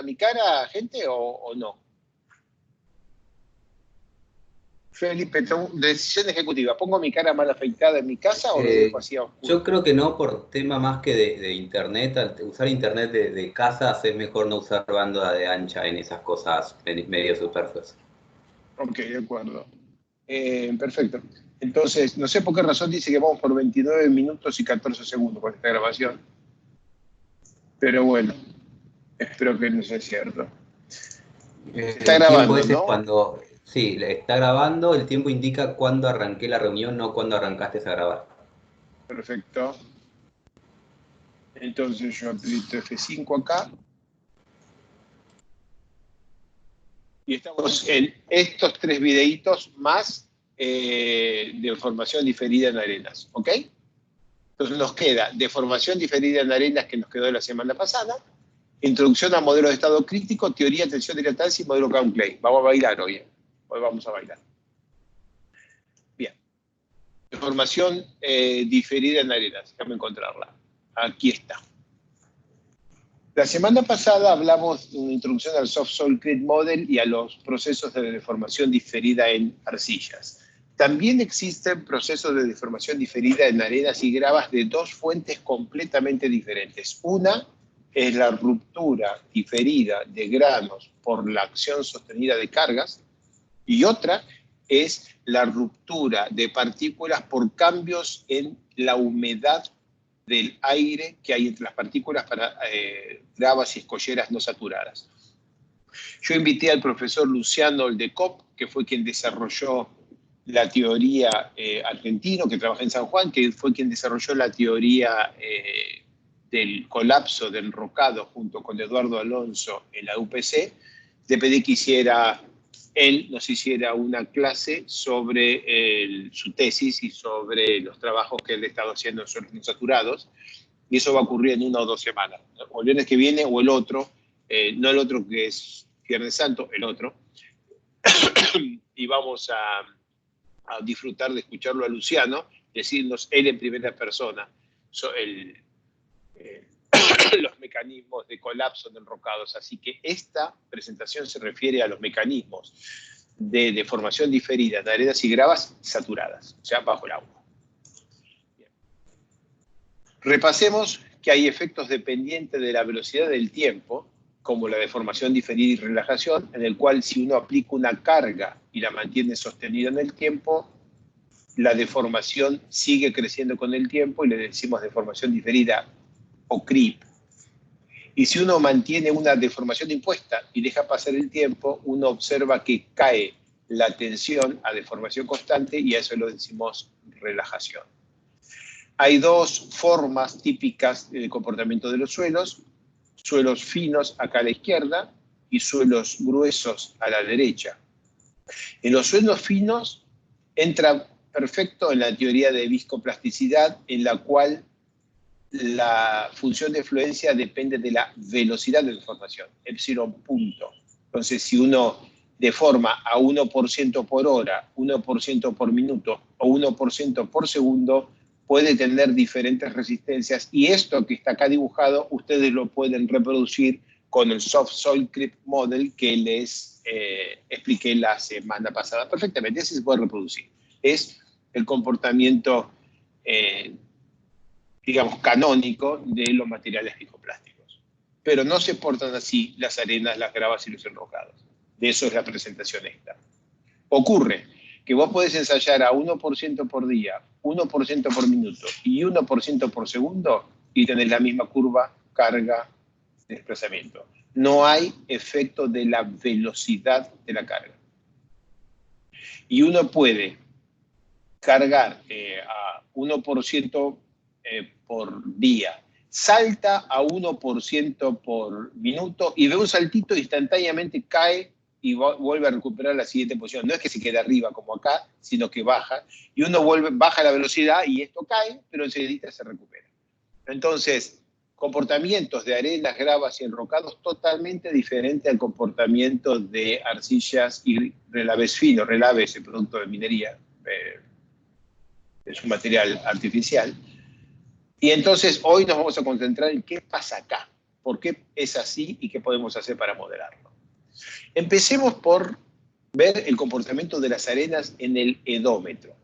mi cara, gente, o no? Felipe, decisión ejecutiva. ¿Pongo mi cara mal afeitada en mi casa o lo dejo así a oscuro? Yo creo que no, por tema más que de internet. Al usar internet de casa es mejor no usar banda de ancha en esas cosas medio superfluas. Ok, de acuerdo. Perfecto. Entonces, no sé por qué razón dice que vamos por 29 minutos y 14 segundos con esta grabación. Pero bueno, espero que no sea cierto. Está El tiempo grabando, ese es ¿no? cuando, sí, está grabando, el tiempo indica cuándo arranqué la reunión, no cuándo arrancaste a grabar. Perfecto. Entonces yo aprieto F5 acá. Y estamos en estos 3 videitos más de formación diferida en arenas. ¿Ok? Entonces nos queda de formación diferida en arenas que nos quedó la semana pasada, introducción a modelos de estado crítico, teoría, tensión de latancia y modelo Count-Clay. Vamos a bailar hoy. Hoy vamos a bailar. Bien. De formación diferida en arenas. Déjame encontrarla. Aquí está. La semana pasada hablamos de una introducción al Soft Soil Crete Model y a los procesos de deformación diferida en arcillas. También existen procesos de deformación diferida en arenas y gravas de 2 fuentes completamente diferentes. Una es la ruptura diferida de granos por la acción sostenida de cargas y otra es la ruptura de partículas por cambios en la humedad del aire que hay entre las partículas para gravas y escolleras no saturadas. Yo invité al profesor Luciano Oldekop, que fue quien desarrolló la teoría argentino, que trabaja en San Juan, que fue quien desarrolló la teoría del colapso de enrocado junto con Eduardo Alonso en la UPC. Le pedí que él nos hiciera una clase sobre su tesis y sobre los trabajos que él ha estado haciendo en suelos no saturados, y eso va a ocurrir en 1 o 2 semanas, o el viernes que viene o el otro, no el otro que es Viernes Santo, el otro, y vamos a disfrutar de escucharlo a Luciano, decirnos él en primera persona los mecanismos de colapso de enrocados. Así que esta presentación se refiere a los mecanismos de deformación diferida de arenas y gravas saturadas, o sea, bajo el agua. Bien. Repasemos que hay efectos dependientes de la velocidad del tiempo, como la deformación diferida y relajación, en el cual si uno aplica una carga y la mantiene sostenida en el tiempo, la deformación sigue creciendo con el tiempo y le decimos deformación diferida o creep. Y si uno mantiene una deformación impuesta y deja pasar el tiempo, uno observa que cae la tensión a deformación constante y a eso lo decimos relajación. Hay 2 formas típicas del comportamiento de los suelos finos acá a la izquierda y suelos gruesos a la derecha. En los suelos finos entra perfecto en la teoría de viscoplasticidad, en la cual la función de fluencia depende de la velocidad de deformación, epsilon punto. Entonces, si uno deforma a 1% por hora, 1% por minuto o 1% por segundo, puede tener diferentes resistencias, y esto que está acá dibujado, ustedes lo pueden reproducir con el Soft Soil Crete Model que les expliqué la semana pasada perfectamente. Ese se puede reproducir. Es el comportamiento digamos, canónico de los materiales viscoplásticos. Pero no se portan así las arenas, las gravas y los enrocados. De eso es la presentación esta. Ocurre que vos podés ensayar a 1% por día, 1% por minuto y 1% por segundo y tenés la misma curva, carga, desplazamiento. No hay efecto de la velocidad de la carga. Y uno puede cargar a 1% por día, salta a 1% por minuto y de un saltito instantáneamente cae y vuelve a recuperar la siguiente posición. No es que se quede arriba como acá, sino que baja, y uno baja la velocidad y esto cae, pero enseguida se recupera. Entonces, comportamientos de arenas, gravas y enrocados totalmente diferente al comportamiento de arcillas y relaves finos. Relave es el producto de minería, es un material artificial. Y entonces hoy nos vamos a concentrar en qué pasa acá. por qué es así y qué podemos hacer para moderarlo. Empecemos por ver el comportamiento de las arenas en el edómetro.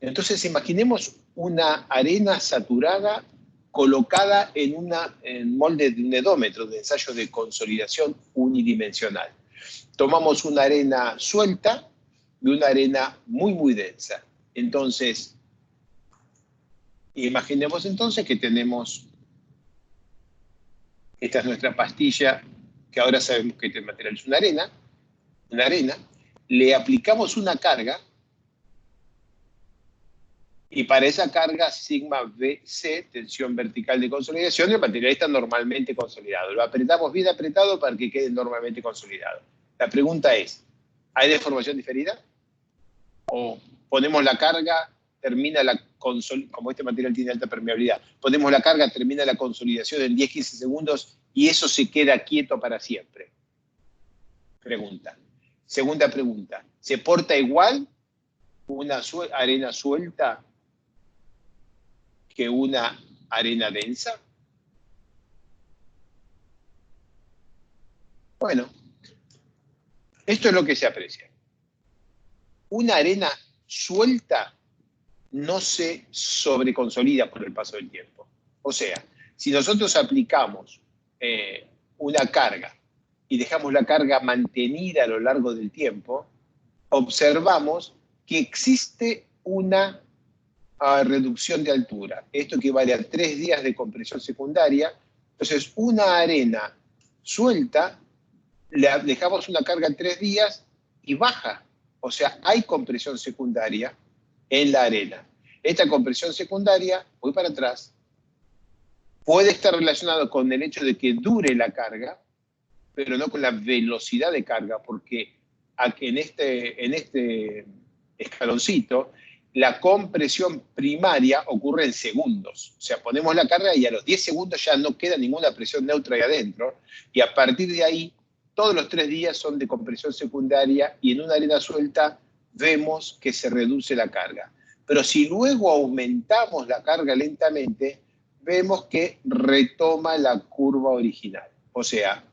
Entonces, imaginemos una arena saturada colocada en un molde de un edómetro, de ensayo de consolidación unidimensional. Tomamos una arena suelta y una arena muy, muy densa. Entonces, imaginemos entonces que tenemos, esta es nuestra pastilla, que ahora sabemos que este material es una arena, le aplicamos una carga, y para esa carga, sigma VC, tensión vertical de consolidación, el material está normalmente consolidado. Lo apretamos bien apretado para que quede normalmente consolidado. La pregunta es, ¿hay deformación diferida? ¿O ponemos la carga, termina la consolidación, como este material tiene alta permeabilidad, ponemos la carga, termina la consolidación en 10-15 segundos y eso se queda quieto para siempre? Pregunta. Segunda pregunta, ¿se porta igual una arena suelta que una arena densa? Bueno, esto es lo que se aprecia. Una arena suelta no se sobreconsolida por el paso del tiempo. O sea, si nosotros aplicamos una carga y dejamos la carga mantenida a lo largo del tiempo, observamos que existe una reducción de altura. Esto equivale a 3 días de compresión secundaria. Entonces, una arena suelta, le dejamos una carga en 3 días y baja. O sea, hay compresión secundaria en la arena. Esta compresión secundaria, voy para atrás, puede estar relacionado con el hecho de que dure la carga, pero no con la velocidad de carga, porque en este escaloncito, la compresión primaria ocurre en segundos. O sea, ponemos la carga y a los 10 segundos ya no queda ninguna presión neutra ahí adentro, y a partir de ahí, todos los 3 días son de compresión secundaria, y en una arena suelta vemos que se reduce la carga. Pero si luego aumentamos la carga lentamente, vemos que retoma la curva original. O sea,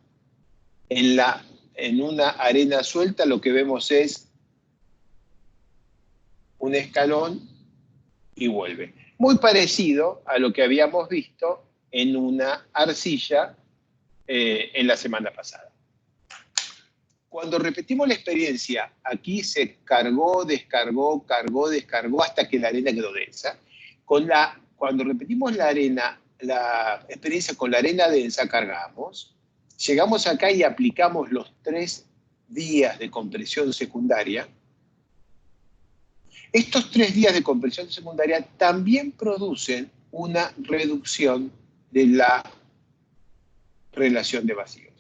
en una arena suelta lo que vemos es un escalón y vuelve. Muy parecido a lo que habíamos visto en una arcilla en la semana pasada. Cuando repetimos la experiencia, aquí se cargó, descargó, cargó, descargó hasta que la arena quedó densa. Cuando repetimos la experiencia con la arena densa, cargamos, llegamos acá y aplicamos los 3 días de compresión secundaria. Estos 3 días de compresión secundaria también producen una reducción de la relación de vacíos.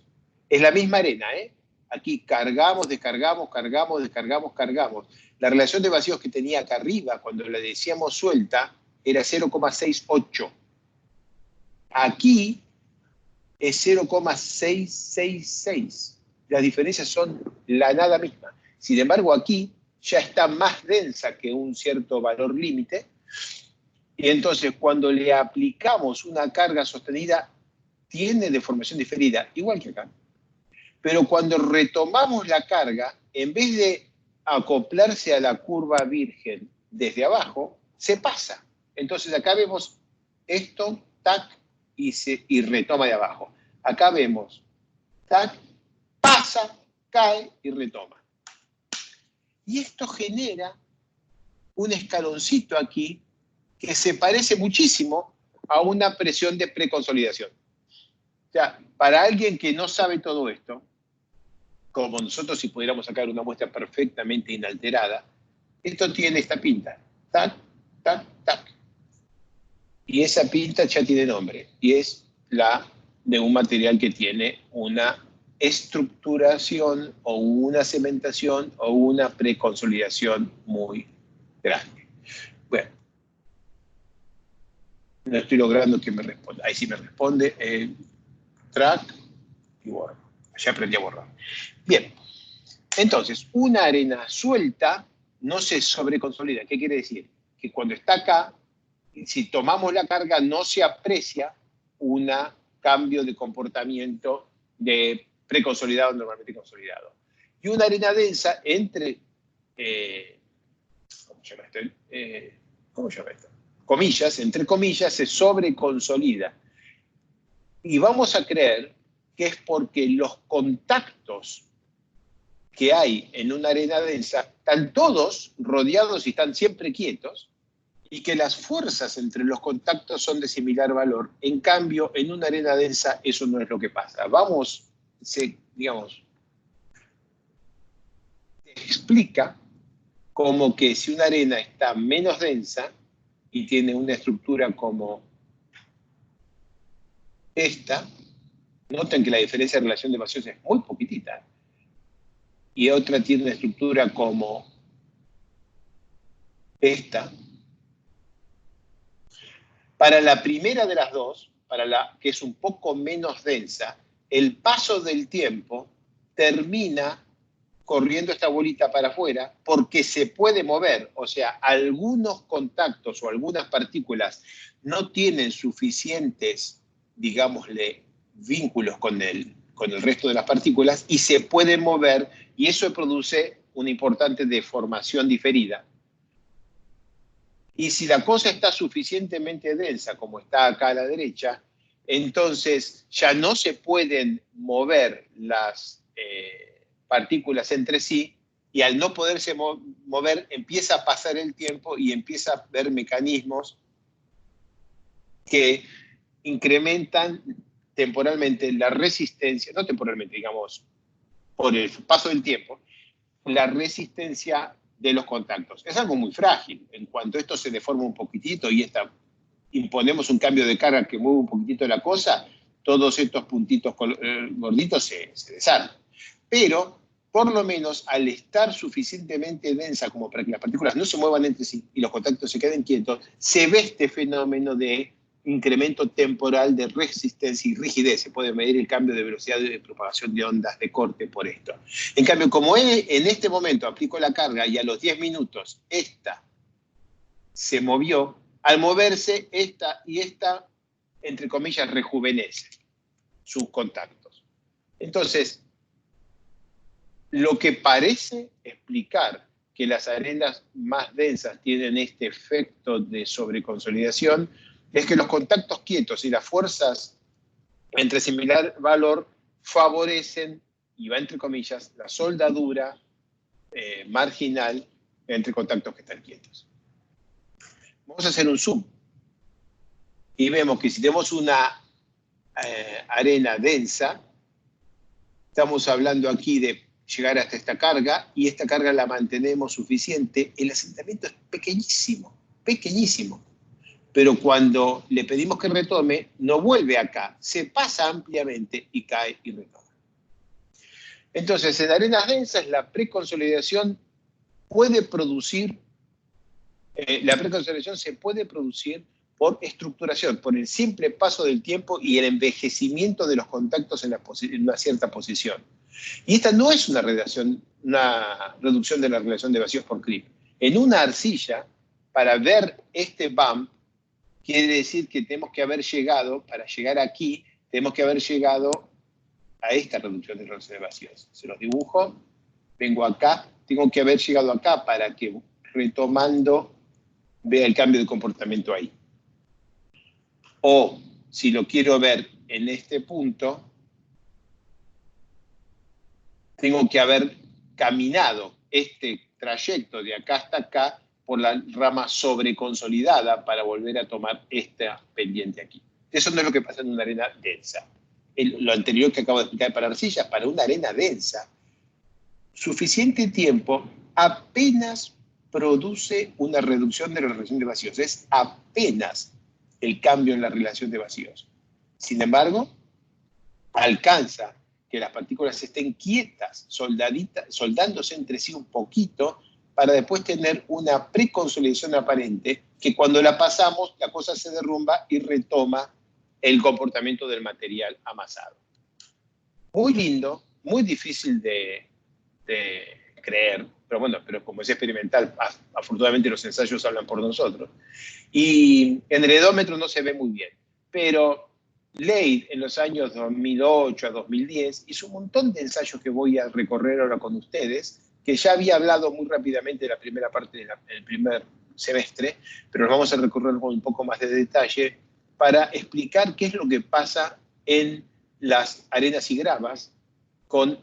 Es la misma arena, ¿eh? Aquí cargamos, descargamos, cargamos, descargamos, cargamos. La relación de vacíos que tenía acá arriba, cuando la decíamos suelta, era 0,68. Aquí es 0,666. Las diferencias son la nada misma. Sin embargo, aquí ya está más densa que un cierto valor límite, y entonces cuando le aplicamos una carga sostenida, tiene deformación diferida, igual que acá. Pero cuando retomamos la carga, en vez de acoplarse a la curva virgen desde abajo, se pasa. Entonces acá vemos esto, tac, y retoma de abajo. Acá vemos, tac, pasa, cae y retoma. Y esto genera un escaloncito aquí que se parece muchísimo a una presión de preconsolidación. O sea, para alguien que no sabe todo esto, como nosotros si pudiéramos sacar una muestra perfectamente inalterada, esto tiene esta pinta. Tac, tac, tac. Y esa pinta ya tiene nombre, y es la de un material que tiene una estructuración o una cementación o una preconsolidación muy grande. Bueno, no estoy logrando que me responda. Ahí sí me responde. Track y borro. Ya aprendí a borrar. Bien, entonces, una arena suelta no se sobreconsolida. ¿Qué quiere decir? Que cuando está acá, si tomamos la carga, no se aprecia una cambio de comportamiento de preconsolidado a normalmente consolidado. Y una arena densa entre, ¿cómo se llama esto? Comillas, entre comillas, se sobreconsolida. Y vamos a creer que es porque los contactos que hay en una arena densa están todos rodeados y están siempre quietos, y que las fuerzas entre los contactos son de similar valor. En cambio, en una arena densa eso no es lo que pasa. Digamos, explica como que si una arena está menos densa y tiene una estructura como esta, noten que la diferencia de relación de vacíos es muy poquitita, y otra tiene una estructura como esta. Para la primera de las dos, para la que es un poco menos densa, el paso del tiempo termina corriendo esta bolita para afuera porque se puede mover. O sea, algunos contactos o algunas partículas no tienen suficientes, digámosle, vínculos con el resto de las partículas y se pueden mover, y eso produce una importante deformación diferida. Y si la cosa está suficientemente densa, como está acá a la derecha, entonces ya no se pueden mover las partículas entre sí, y al no poderse mover, empieza a pasar el tiempo y empieza a haber mecanismos que incrementan temporalmente la resistencia, no temporalmente, digamos, por el paso del tiempo, la resistencia de los contactos. Es algo muy frágil. En cuanto esto se deforma un poquitito y imponemos un cambio de carga que mueve un poquitito la cosa, todos estos puntitos gorditos se desarman. Pero, por lo menos, al estar suficientemente densa como para que las partículas no se muevan entre sí y los contactos se queden quietos, se ve este fenómeno de incremento temporal de resistencia y rigidez. Se puede medir el cambio de velocidad de propagación de ondas de corte por esto. En cambio, como en este momento aplico la carga y a los 10 minutos esta se movió, al moverse esta y esta, entre comillas, rejuvenece sus contactos. Entonces, lo que parece explicar que las arenas más densas tienen este efecto de sobreconsolidación es que los contactos quietos y las fuerzas entre similar valor favorecen, y va entre comillas, la soldadura marginal entre contactos que están quietos. Vamos a hacer un zoom y vemos que si tenemos una arena densa, estamos hablando aquí de llegar hasta esta carga, y esta carga la mantenemos suficiente. El asentamiento es pequeñísimo, pequeñísimo. Pero cuando le pedimos que retome, no vuelve acá, se pasa ampliamente y cae y retoma. Entonces, en arenas densas, la preconsolidación puede producir, la preconsolidación se puede producir por estructuración, por el simple paso del tiempo y el envejecimiento de los contactos en una cierta posición. Y esta no es una reducción de la relación de vacíos por Cripps. En una arcilla, para ver este bump, quiere decir que tenemos que haber llegado, para llegar aquí, tenemos que haber llegado a esta reducción de relación de vacíos. Se los dibujo, vengo acá, tengo que haber llegado acá para que, retomando, vea el cambio de comportamiento ahí. O, si lo quiero ver en este punto, tengo que haber caminado este trayecto de acá hasta acá por la rama sobreconsolidada para volver a tomar esta pendiente aquí. Eso no es lo que pasa en una arena densa. Lo anterior que acabo de explicar para arcillas, para una arena densa, suficiente tiempo apenas produce una reducción de la relación de vacíos. Es apenas el cambio en la relación de vacíos. Sin embargo, alcanza que las partículas estén quietas, soldándose entre sí un poquito, para después tener una preconsolidación aparente que cuando la pasamos, la cosa se derrumba y retoma el comportamiento del material amasado. Muy lindo, muy difícil de creer, pero bueno, pero como es experimental, afortunadamente los ensayos hablan por nosotros. Y en el edómetro no se ve muy bien, pero Leigh, en los años 2008 a 2010, hizo un montón de ensayos que voy a recorrer ahora con ustedes, que ya había hablado muy rápidamente de la primera parte del primer semestre, pero los vamos a recorrer con un poco más de detalle para explicar qué es lo que pasa en las arenas y gravas con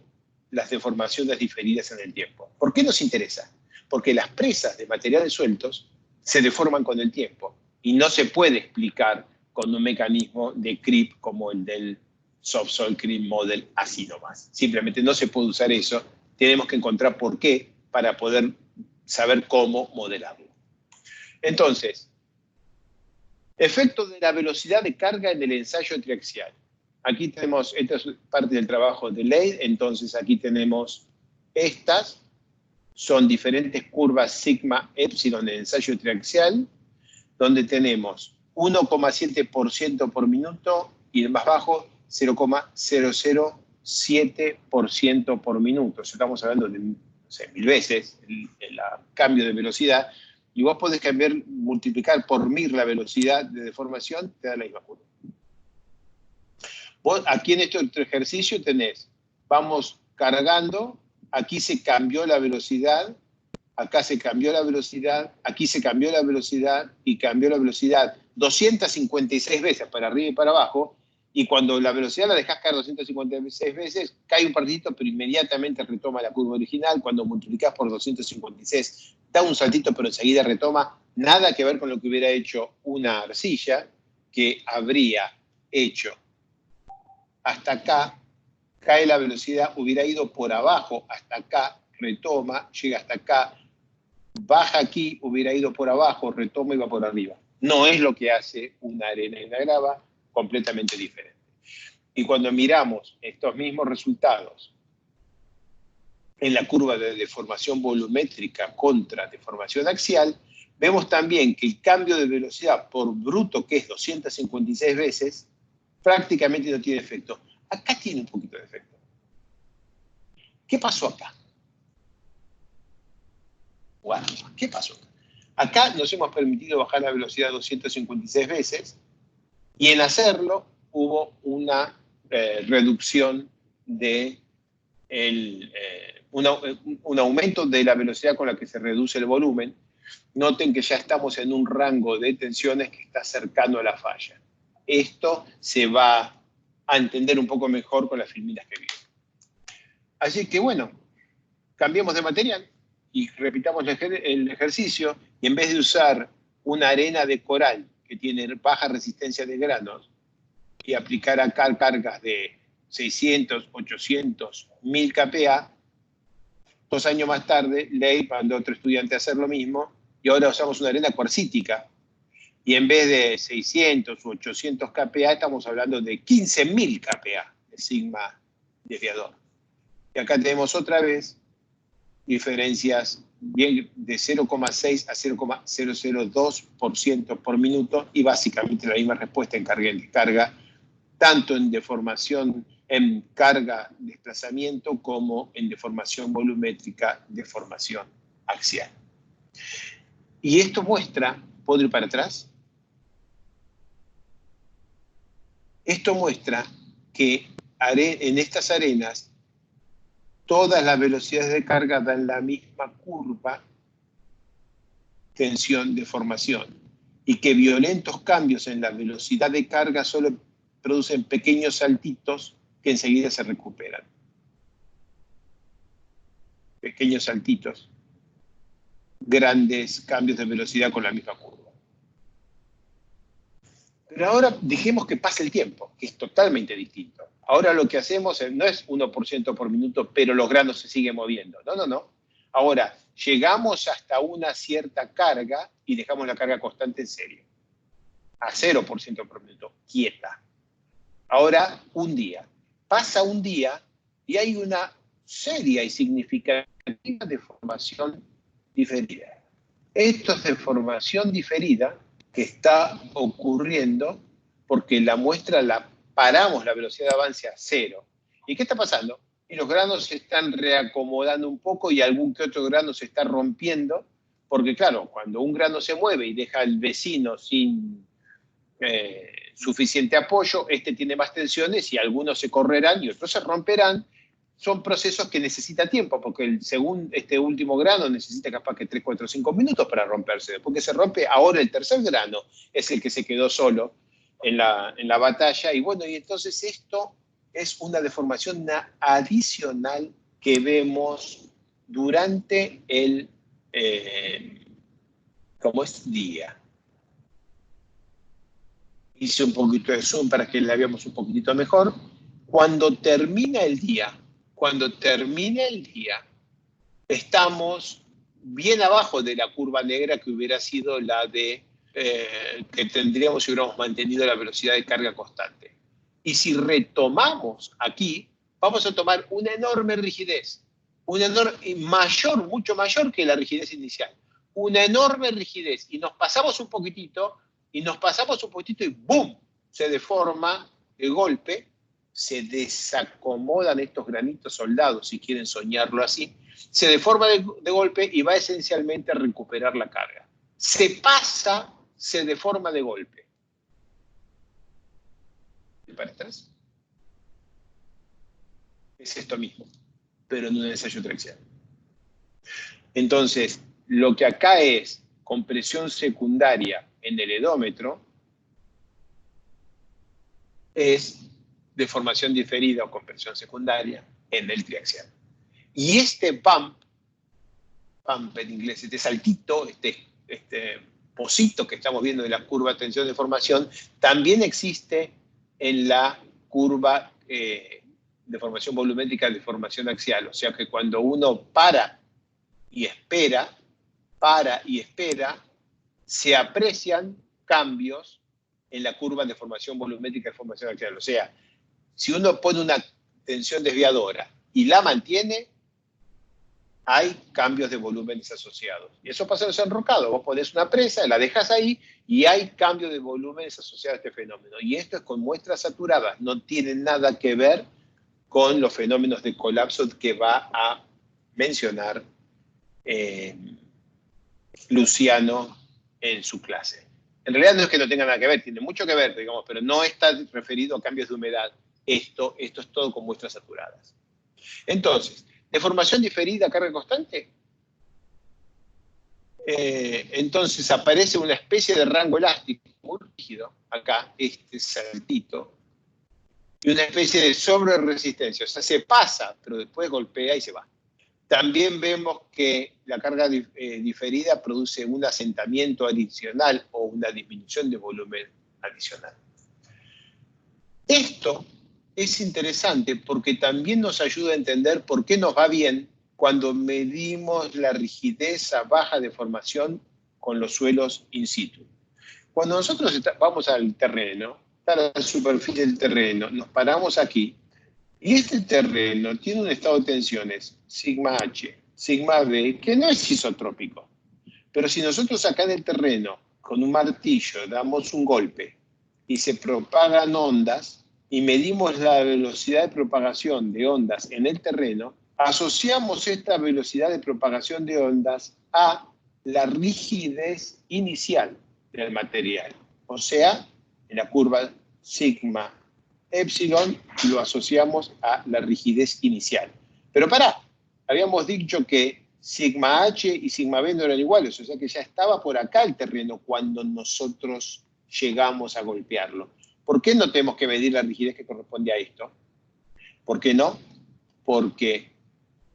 las deformaciones diferidas en el tiempo. ¿Por qué nos interesa? Porque las presas de materiales sueltos se deforman con el tiempo y no se puede explicar con un mecanismo de creep como el del Soft Soil Creep Model así nomás. Simplemente no se puede usar eso. Tenemos que encontrar por qué para poder saber cómo modelarlo. Entonces, efecto de la velocidad de carga en el ensayo triaxial. Aquí tenemos, esta es parte del trabajo de Leigh, entonces aquí tenemos estas, son diferentes curvas sigma epsilon en ensayo triaxial, donde tenemos 1,7% por minuto y el más bajo 0,007% por minuto. Estamos hablando de, no sé, 1000 veces el cambio de velocidad, y vos podés multiplicar por 1000 la velocidad de deformación, te da la misma curva. Vos aquí en este otro ejercicio tenés, vamos cargando, aquí se cambió la velocidad, acá se cambió la velocidad, aquí se cambió la velocidad y cambió la velocidad 256 veces para arriba y para abajo, y cuando la velocidad la dejás caer 256 veces, cae un partidito, pero inmediatamente retoma la curva original. Cuando multiplicás por 256, da un saltito, pero enseguida retoma. Nada que ver con lo que hubiera hecho una arcilla, que habría hecho hasta acá, cae la velocidad, hubiera ido por abajo hasta acá, retoma, llega hasta acá, baja aquí, hubiera ido por abajo, retoma y va por arriba. No es lo que hace una arena y una grava, completamente diferente. Y cuando miramos estos mismos resultados en la curva de deformación volumétrica contra deformación axial, vemos también que el cambio de velocidad por bruto, que es 256 veces, prácticamente no tiene efecto. Acá tiene un poquito de efecto. ¿Qué pasó acá? Bueno, ¿qué pasó? Acá nos hemos permitido bajar la velocidad 256 veces y en hacerlo hubo una reducción de un aumento de la velocidad con la que se reduce el volumen. Noten que ya estamos en un rango de tensiones que está cercano a la falla. Esto se va a entender un poco mejor con las filminas que vimos. Así que bueno, cambiemos de material y repitamos el ejercicio, y en vez de usar una arena de coral que tiene baja resistencia de granos y aplicar acá cargas de 600, 800, 1000 kPa, 2 años más tarde, Leigh mandó a otro estudiante a hacer lo mismo, y ahora usamos una arena cuarcítica, y en vez de 600 u 800 kPa, estamos hablando de 15.000 kPa de sigma desviador. Y acá tenemos otra vez diferencias bien de 0,6 a 0,002% por minuto, y básicamente la misma respuesta en carga y en descarga, tanto en deformación, en carga, desplazamiento, como en deformación volumétrica, deformación axial. Y esto muestra, ¿puedo ir para atrás? Esto muestra que en estas arenas todas las velocidades de carga dan la misma curva tensión-deformación, y que violentos cambios en la velocidad de carga solo producen pequeños saltitos que enseguida se recuperan. Pequeños saltitos, grandes cambios de velocidad con la misma curva. Pero ahora dejemos que pase el tiempo, que es totalmente distinto. Ahora lo que hacemos no es 1% por minuto, pero los granos se siguen moviendo. No, no, no. Ahora, llegamos hasta una cierta carga y dejamos la carga constante en serio. A 0% por minuto, quieta. Ahora, un día. Pasa un día y hay una seria y significativa deformación diferida. Esto es deformación diferida que está ocurriendo porque la muestra paramos la velocidad de avance a 0. ¿Y qué está pasando? Y los granos se están reacomodando un poco y algún que otro grano se está rompiendo, porque claro, cuando un grano se mueve y deja al vecino sin suficiente apoyo, este tiene más tensiones y algunos se correrán y otros se romperán. Son procesos que necesitan tiempo, porque este último grano necesita capaz que 3, 4, 5 minutos para romperse. Después que se rompe, ahora el tercer grano es el que se quedó solo en la batalla. Y bueno, y entonces esto es una deformación adicional que vemos durante el como es día. Hice un poquito de zoom para que la veamos un poquitito mejor. Cuando termina el día, estamos bien abajo de la curva negra que hubiera sido la de que tendríamos si hubiéramos mantenido la velocidad de carga constante. Y si retomamos aquí, vamos a tomar una enorme rigidez, mucho mayor que la rigidez inicial, una enorme rigidez, y nos pasamos un poquitito, y ¡boom! Se deforma de golpe, se desacomodan estos granitos soldados, si quieren soñarlo así, se deforma de golpe y va esencialmente a recuperar la carga. Se pasa, se deforma de golpe. ¿Para atrás? Es esto mismo, pero en un ensayo traxial. Entonces, lo que acá es compresión secundaria en el edómetro es deformación diferida o compresión secundaria en el triaxial. Y este pump en inglés, este saltito, este pocito que estamos viendo de la curva de tensión de formación, también existe en la curva de formación volumétrica de formación axial. O sea que cuando uno para y espera, se aprecian cambios en la curva de formación volumétrica de formación axial. O sea, si uno pone una tensión desviadora y la mantiene, hay cambios de volúmenes asociados. Y eso pasa en los enrocados. Vos ponés una presa, la dejas ahí y hay cambios de volúmenes asociados a este fenómeno. Y esto es con muestras saturadas. No tiene nada que ver con los fenómenos de colapso que va a mencionar Luciano en su clase. En realidad no es que no tenga nada que ver, tiene mucho que ver, digamos, pero no está referido a cambios de humedad. Esto es todo con muestras saturadas. Entonces, deformación diferida a carga constante. Entonces aparece una especie de rango elástico muy rígido, acá, este saltito, y una especie de sobreresistencia. O sea, se pasa, pero después golpea y se va. También vemos que la carga diferida produce un asentamiento adicional o una disminución de volumen adicional. Esto es interesante porque también nos ayuda a entender por qué nos va bien cuando medimos la rigidez a baja deformación con los suelos in situ. Cuando nosotros vamos al terreno, a la superficie del terreno, nos paramos aquí, y este terreno tiene un estado de tensiones, sigma H, sigma B, que no es isotrópico. Pero si nosotros acá en el terreno, con un martillo, damos un golpe y se propagan ondas, y medimos la velocidad de propagación de ondas en el terreno, asociamos esta velocidad de propagación de ondas a la rigidez inicial del material. O sea, en la curva sigma epsilon lo asociamos a la rigidez inicial. Pero habíamos dicho que sigma H y sigma B no eran iguales, o sea que ya estaba por acá el terreno cuando nosotros llegamos a golpearlo. ¿Por qué no tenemos que medir la rigidez que corresponde a esto? ¿Por qué no? Porque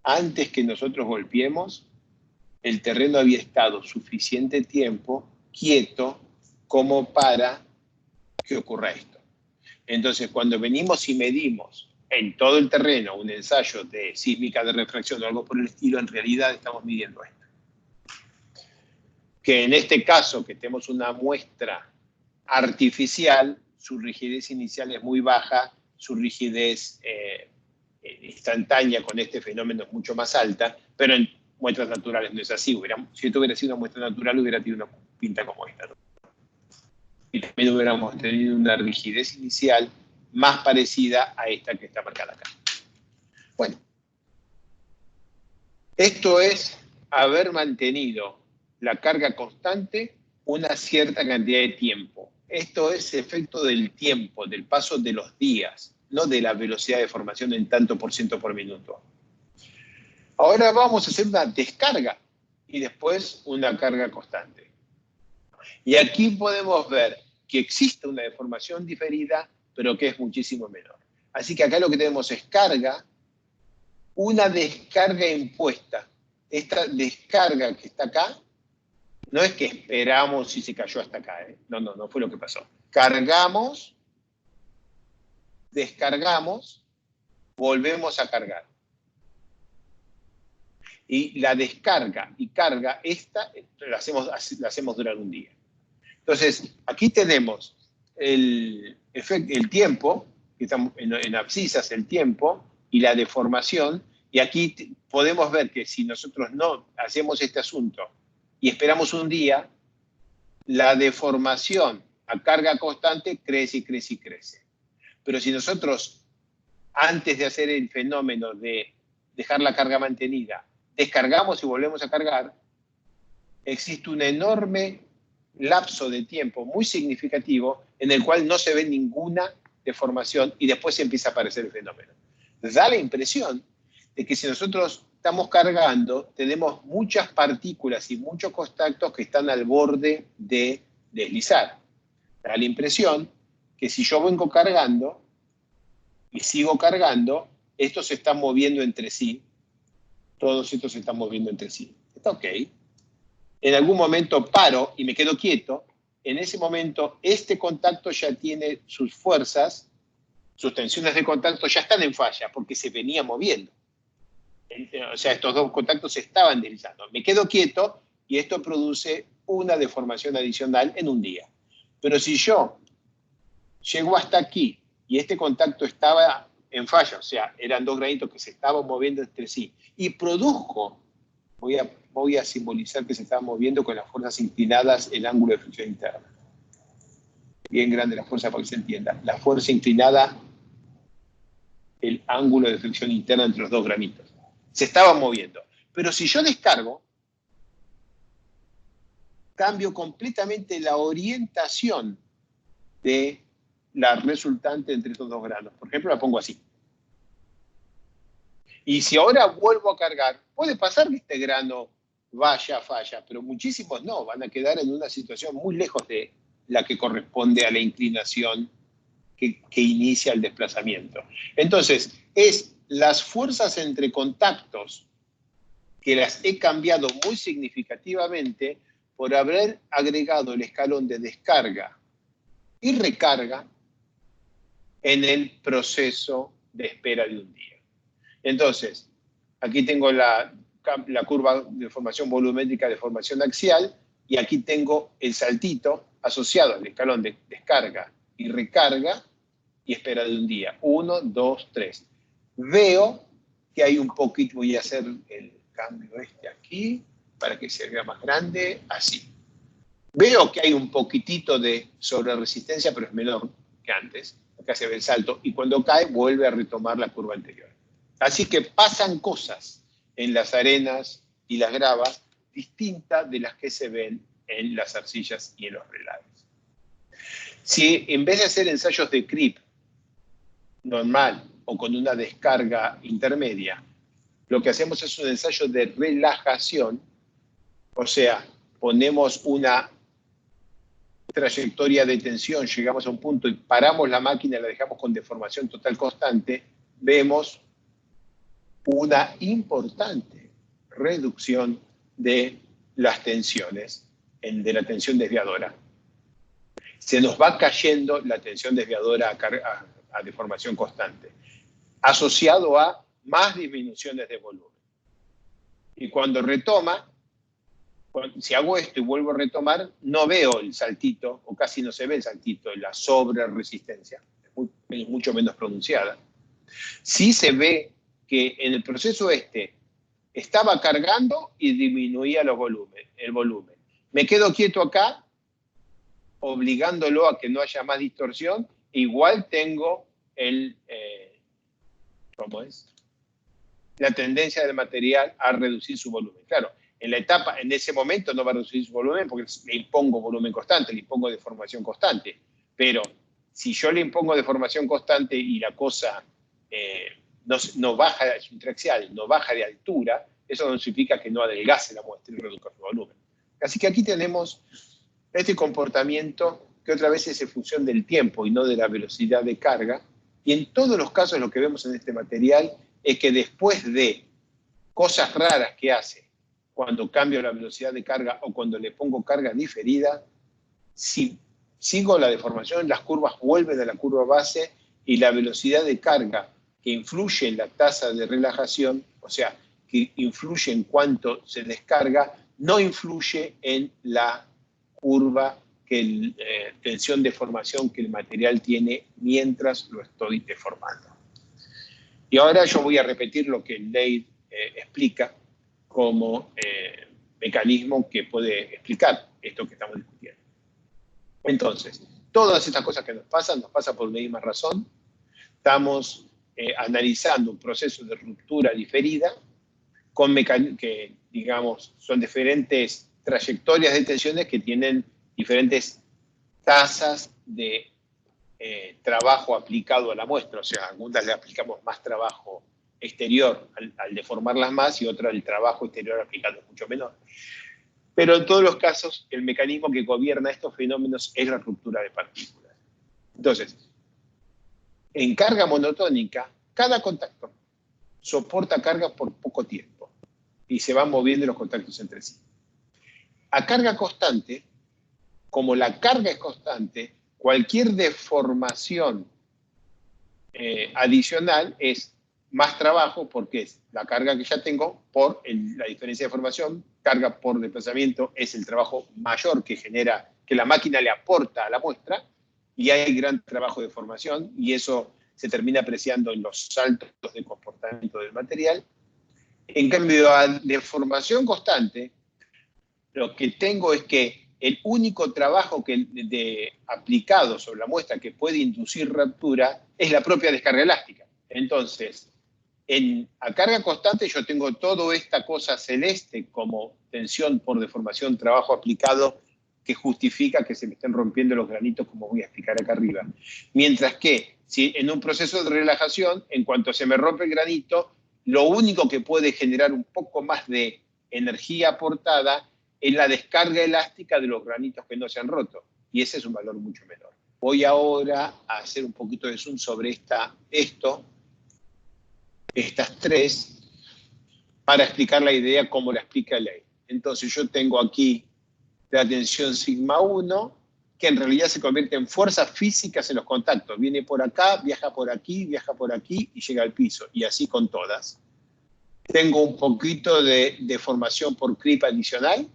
antes que nosotros golpeemos, el terreno había estado suficiente tiempo quieto como para que ocurra esto. Entonces, cuando venimos y medimos en todo el terreno un ensayo de sísmica de refracción o algo por el estilo, en realidad estamos midiendo esto. Que en este caso, que tenemos una muestra artificial, su rigidez inicial es muy baja, su rigidez instantánea con este fenómeno es mucho más alta, pero en muestras naturales no es así. Si esto hubiera sido una muestra natural, hubiera tenido una pinta como esta, ¿no? Y también hubiéramos tenido una rigidez inicial más parecida a esta que está marcada acá. Bueno, esto es haber mantenido la carga constante una cierta cantidad de tiempo. Esto es efecto del tiempo, del paso de los días, no de la velocidad de formación en tanto por ciento por minuto. Ahora vamos a hacer una descarga y después una carga constante. Y aquí podemos ver que existe una deformación diferida, pero que es muchísimo menor. Así que acá lo que tenemos es carga, una descarga impuesta. Esta descarga que está acá, no es que esperamos y se cayó hasta acá. No fue lo que pasó. Cargamos, descargamos, volvemos a cargar. Y la descarga y carga, esta la hacemos durar un día. Entonces, aquí tenemos el tiempo, que estamos en abscisas, el tiempo y la deformación, y aquí podemos ver que si nosotros no hacemos este asunto y esperamos un día, la deformación a carga constante crece y crece y crece. Pero si nosotros, antes de hacer el fenómeno de dejar la carga mantenida, descargamos y volvemos a cargar, existe un enorme lapso de tiempo muy significativo en el cual no se ve ninguna deformación y después empieza a aparecer el fenómeno. Da la impresión de que si nosotros estamos cargando, tenemos muchas partículas y muchos contactos que están al borde de deslizar. Da la impresión que si yo vengo cargando y sigo cargando, estos se están moviendo entre sí. Todos estos se están moviendo entre sí. Está ok. En algún momento paro y me quedo quieto. En ese momento, este contacto ya tiene sus fuerzas, sus tensiones de contacto ya están en falla porque se venía moviendo. O sea, estos dos contactos se estaban deslizando. Me quedo quieto y esto produce una deformación adicional en un día. Pero si yo llego hasta aquí y este contacto estaba en falla, o sea, eran dos granitos que se estaban moviendo entre sí, y produjo, voy a simbolizar que se estaban moviendo con las fuerzas inclinadas el ángulo de fricción interna. Bien grande la fuerza para que se entienda. La fuerza inclinada, el ángulo de fricción interna entre los dos granitos. Se estaban moviendo. Pero si yo descargo, cambio completamente la orientación de la resultante entre estos dos granos. Por ejemplo, la pongo así. Y si ahora vuelvo a cargar, puede pasar que este grano falla, pero muchísimos no, van a quedar en una situación muy lejos de la que corresponde a la inclinación que inicia el desplazamiento. Entonces, es las fuerzas entre contactos que las he cambiado muy significativamente por haber agregado el escalón de descarga y recarga en el proceso de espera de un día. Entonces, aquí tengo la curva de formación volumétrica de formación axial y aquí tengo el saltito asociado al escalón de descarga y recarga y espera de un día. 1, 2, 3. Veo que hay un poquito, voy a hacer el cambio aquí para que se vea más grande, así. Veo que hay un poquitito de sobreresistencia, pero es menor que antes. Acá se ve el salto y cuando cae vuelve a retomar la curva anterior. Así que pasan cosas en las arenas y las gravas distintas de las que se ven en las arcillas y en los relaves. Si en vez de hacer ensayos de creep normal o con una descarga intermedia, lo que hacemos es un ensayo de relajación, o sea, ponemos una trayectoria de tensión, llegamos a un punto y paramos la máquina y la dejamos con deformación total constante, vemos una importante reducción de las tensiones, de la tensión desviadora. Se nos va cayendo la tensión desviadora a deformación constante, asociado a más disminuciones de volumen. Y cuando retoma, si hago esto y vuelvo a retomar, no veo el saltito, o casi no se ve el saltito, la sobreresistencia, es mucho menos pronunciada. Sí se ve que en el proceso estaba cargando y disminuía el volumen. Me quedo quieto acá, obligándolo a que no haya más distorsión, igual tengo ¿cómo es? La tendencia del material a reducir su volumen. Claro, en ese momento no va a reducir su volumen porque le impongo volumen constante, le impongo deformación constante. Pero si yo le impongo deformación constante y la cosa no baja, es intraxial, no baja de altura, eso no significa que no adelgace la muestra y reduzca su volumen. Así que aquí tenemos este comportamiento que otra vez es en función del tiempo y no de la velocidad de carga. Y en todos los casos lo que vemos en este material es que después de cosas raras que hace cuando cambio la velocidad de carga o cuando le pongo carga diferida, si sigo la deformación, las curvas vuelven a la curva base y la velocidad de carga que influye en la tasa de relajación, o sea, que influye en cuánto se descarga, no influye en la curva tensión de formación que el material tiene mientras lo estoy deformando. Y ahora yo voy a repetir lo que Leigh explica como mecanismo que puede explicar esto que estamos discutiendo. Entonces, todas estas cosas que nos pasan por una misma razón. Estamos analizando un proceso de ruptura diferida que, digamos, son diferentes trayectorias de tensiones que tienen diferentes tasas de trabajo aplicado a la muestra. O sea, algunas le aplicamos más trabajo exterior al deformarlas más y otras el trabajo exterior aplicado es mucho menor. Pero en todos los casos, el mecanismo que gobierna estos fenómenos es la ruptura de partículas. Entonces, en carga monotónica, cada contacto soporta carga por poco tiempo y se van moviendo los contactos entre sí. A carga constante, como la carga es constante, cualquier deformación adicional es más trabajo porque es la carga que ya tengo por la diferencia de formación. Carga por desplazamiento es el trabajo mayor que genera, que la máquina le aporta a la muestra, y hay gran trabajo de formación, y eso se termina apreciando en los saltos de comportamiento del material. En cambio, a deformación constante, lo que tengo es que el único trabajo aplicado sobre la muestra que puede inducir ruptura es la propia descarga elástica. Entonces, a carga constante yo tengo toda esta cosa celeste como tensión por deformación, trabajo aplicado, que justifica que se me estén rompiendo los granitos, como voy a explicar acá arriba. Mientras que, si en un proceso de relajación, en cuanto se me rompe el granito, lo único que puede generar un poco más de energía aportada es la descarga elástica de los granitos que no se han roto. Y ese es un valor mucho menor. Voy ahora a hacer un poquito de zoom sobre estas tres, para explicar la idea como la explica Leigh. Entonces yo tengo aquí la tensión sigma 1, que en realidad se convierte en fuerzas físicas en los contactos. Viene por acá, viaja por aquí y llega al piso. Y así con todas. Tengo un poquito de deformación por creep adicional,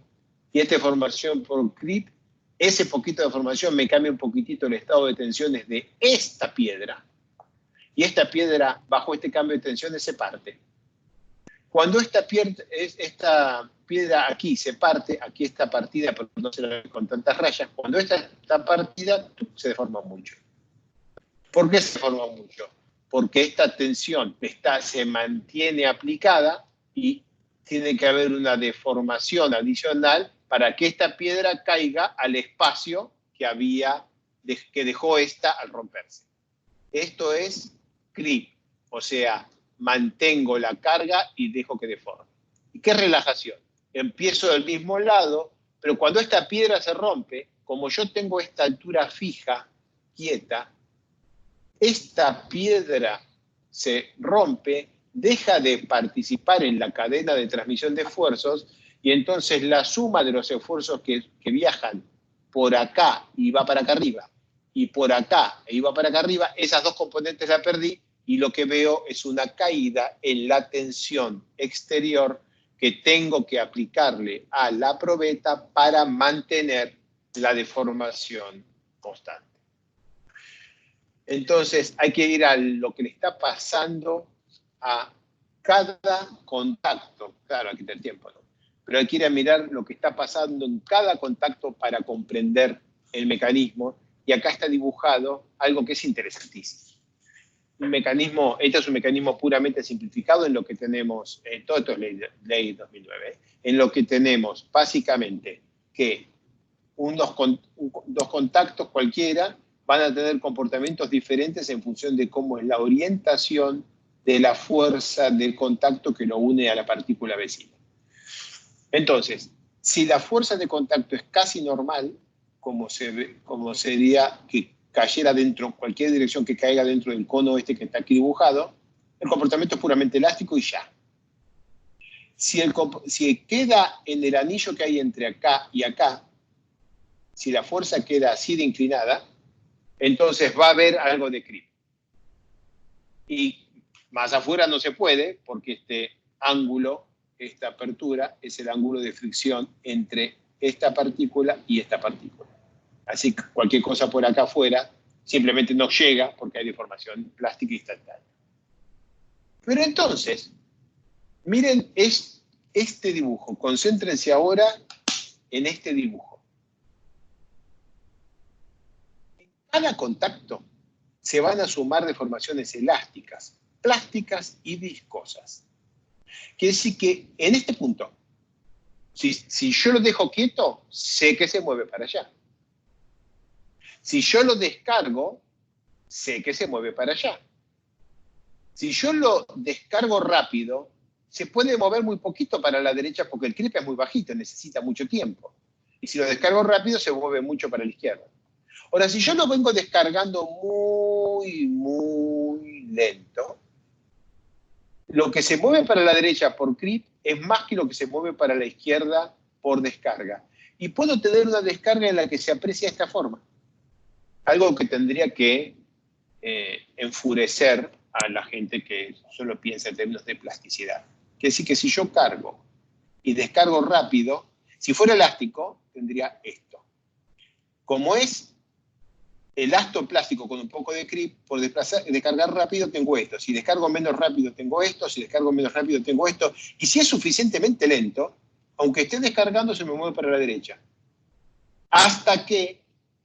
y esta deformación por creep, ese poquito de deformación me cambia un poquitito el estado de tensiones de esta piedra. Y esta piedra, bajo este cambio de tensiones, se parte. Cuando esta piedra aquí se parte, aquí está partida, pero no se la ve con tantas rayas, cuando esta está partida, se deforma mucho. ¿Por qué se deforma mucho? Porque esta tensión se mantiene aplicada y tiene que haber una deformación adicional para que esta piedra caiga al espacio que dejó esta al romperse. Esto es creep, o sea, mantengo la carga y dejo que deforme. ¿Y qué es relajación? Empiezo del mismo lado, pero cuando esta piedra se rompe, como yo tengo esta altura fija, quieta, esta piedra se rompe, deja de participar en la cadena de transmisión de esfuerzos, y entonces la suma de los esfuerzos que viajan por acá y va para acá arriba, y por acá e iba para acá arriba, esas dos componentes la perdí, y lo que veo es una caída en la tensión exterior que tengo que aplicarle a la probeta para mantener la deformación constante. Entonces hay que ir a lo que le está pasando a cada contacto. Claro, aquí está el tiempo, ¿no? Pero hay que ir a mirar lo que está pasando en cada contacto para comprender el mecanismo. Y acá está dibujado algo que es interesantísimo. este es un mecanismo puramente simplificado en lo que tenemos, todo esto es ley 2009, en lo que tenemos básicamente que dos contactos cualquiera van a tener comportamientos diferentes en función de cómo es la orientación de la fuerza del contacto que lo une a la partícula vecina. Entonces, si la fuerza de contacto es casi normal, como sería que cayera dentro, cualquier dirección que caiga dentro del cono este que está aquí dibujado, el comportamiento es puramente elástico y ya. Si queda en el anillo que hay entre acá y acá, si la fuerza queda así de inclinada, entonces va a haber algo de creep. Y más afuera no se puede, porque este ángulo, esta apertura, es el ángulo de fricción entre esta partícula y esta partícula. Así que cualquier cosa por acá afuera simplemente no llega porque hay deformación plástica instantánea. Pero entonces, miren este dibujo. Concéntrense ahora en este dibujo. En cada contacto se van a sumar deformaciones elásticas, plásticas y viscosas. Quiere decir que en este punto, si yo lo dejo quieto, sé que se mueve para allá. Si yo lo descargo, sé que se mueve para allá. Si yo lo descargo rápido, se puede mover muy poquito para la derecha porque el creep es muy bajito, necesita mucho tiempo. Y si lo descargo rápido, se mueve mucho para la izquierda. Ahora, si yo lo vengo descargando muy lento, lo que se mueve para la derecha por creep es más que lo que se mueve para la izquierda por descarga. Y puedo tener una descarga en la que se aprecia de esta forma. Algo que tendría que enfurecer a la gente que solo piensa en términos de plasticidad. Quiere decir que si yo cargo y descargo rápido, si fuera elástico, tendría esto. Como es elastoplástico con un poco de creep, por descargar rápido tengo esto. Si descargo menos rápido tengo esto, si descargo menos rápido tengo esto. Y si es suficientemente lento, aunque esté descargando, se me mueve para la derecha. Hasta que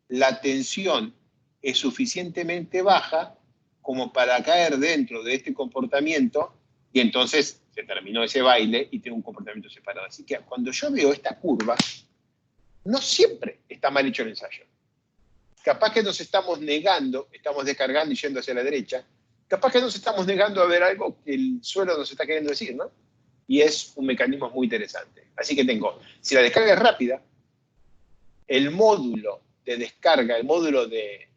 la tensión es suficientemente baja como para caer dentro de este comportamiento y entonces se terminó ese baile y tengo un comportamiento separado. Así que cuando yo veo esta curva, no siempre está mal hecho el ensayo. Capaz que nos estamos negando, estamos descargando y yendo hacia la derecha, capaz que nos estamos negando a ver algo que el suelo nos está queriendo decir, ¿no? Y es un mecanismo muy interesante. Así que tengo, si la descarga es rápida, el módulo de descarga, el módulo de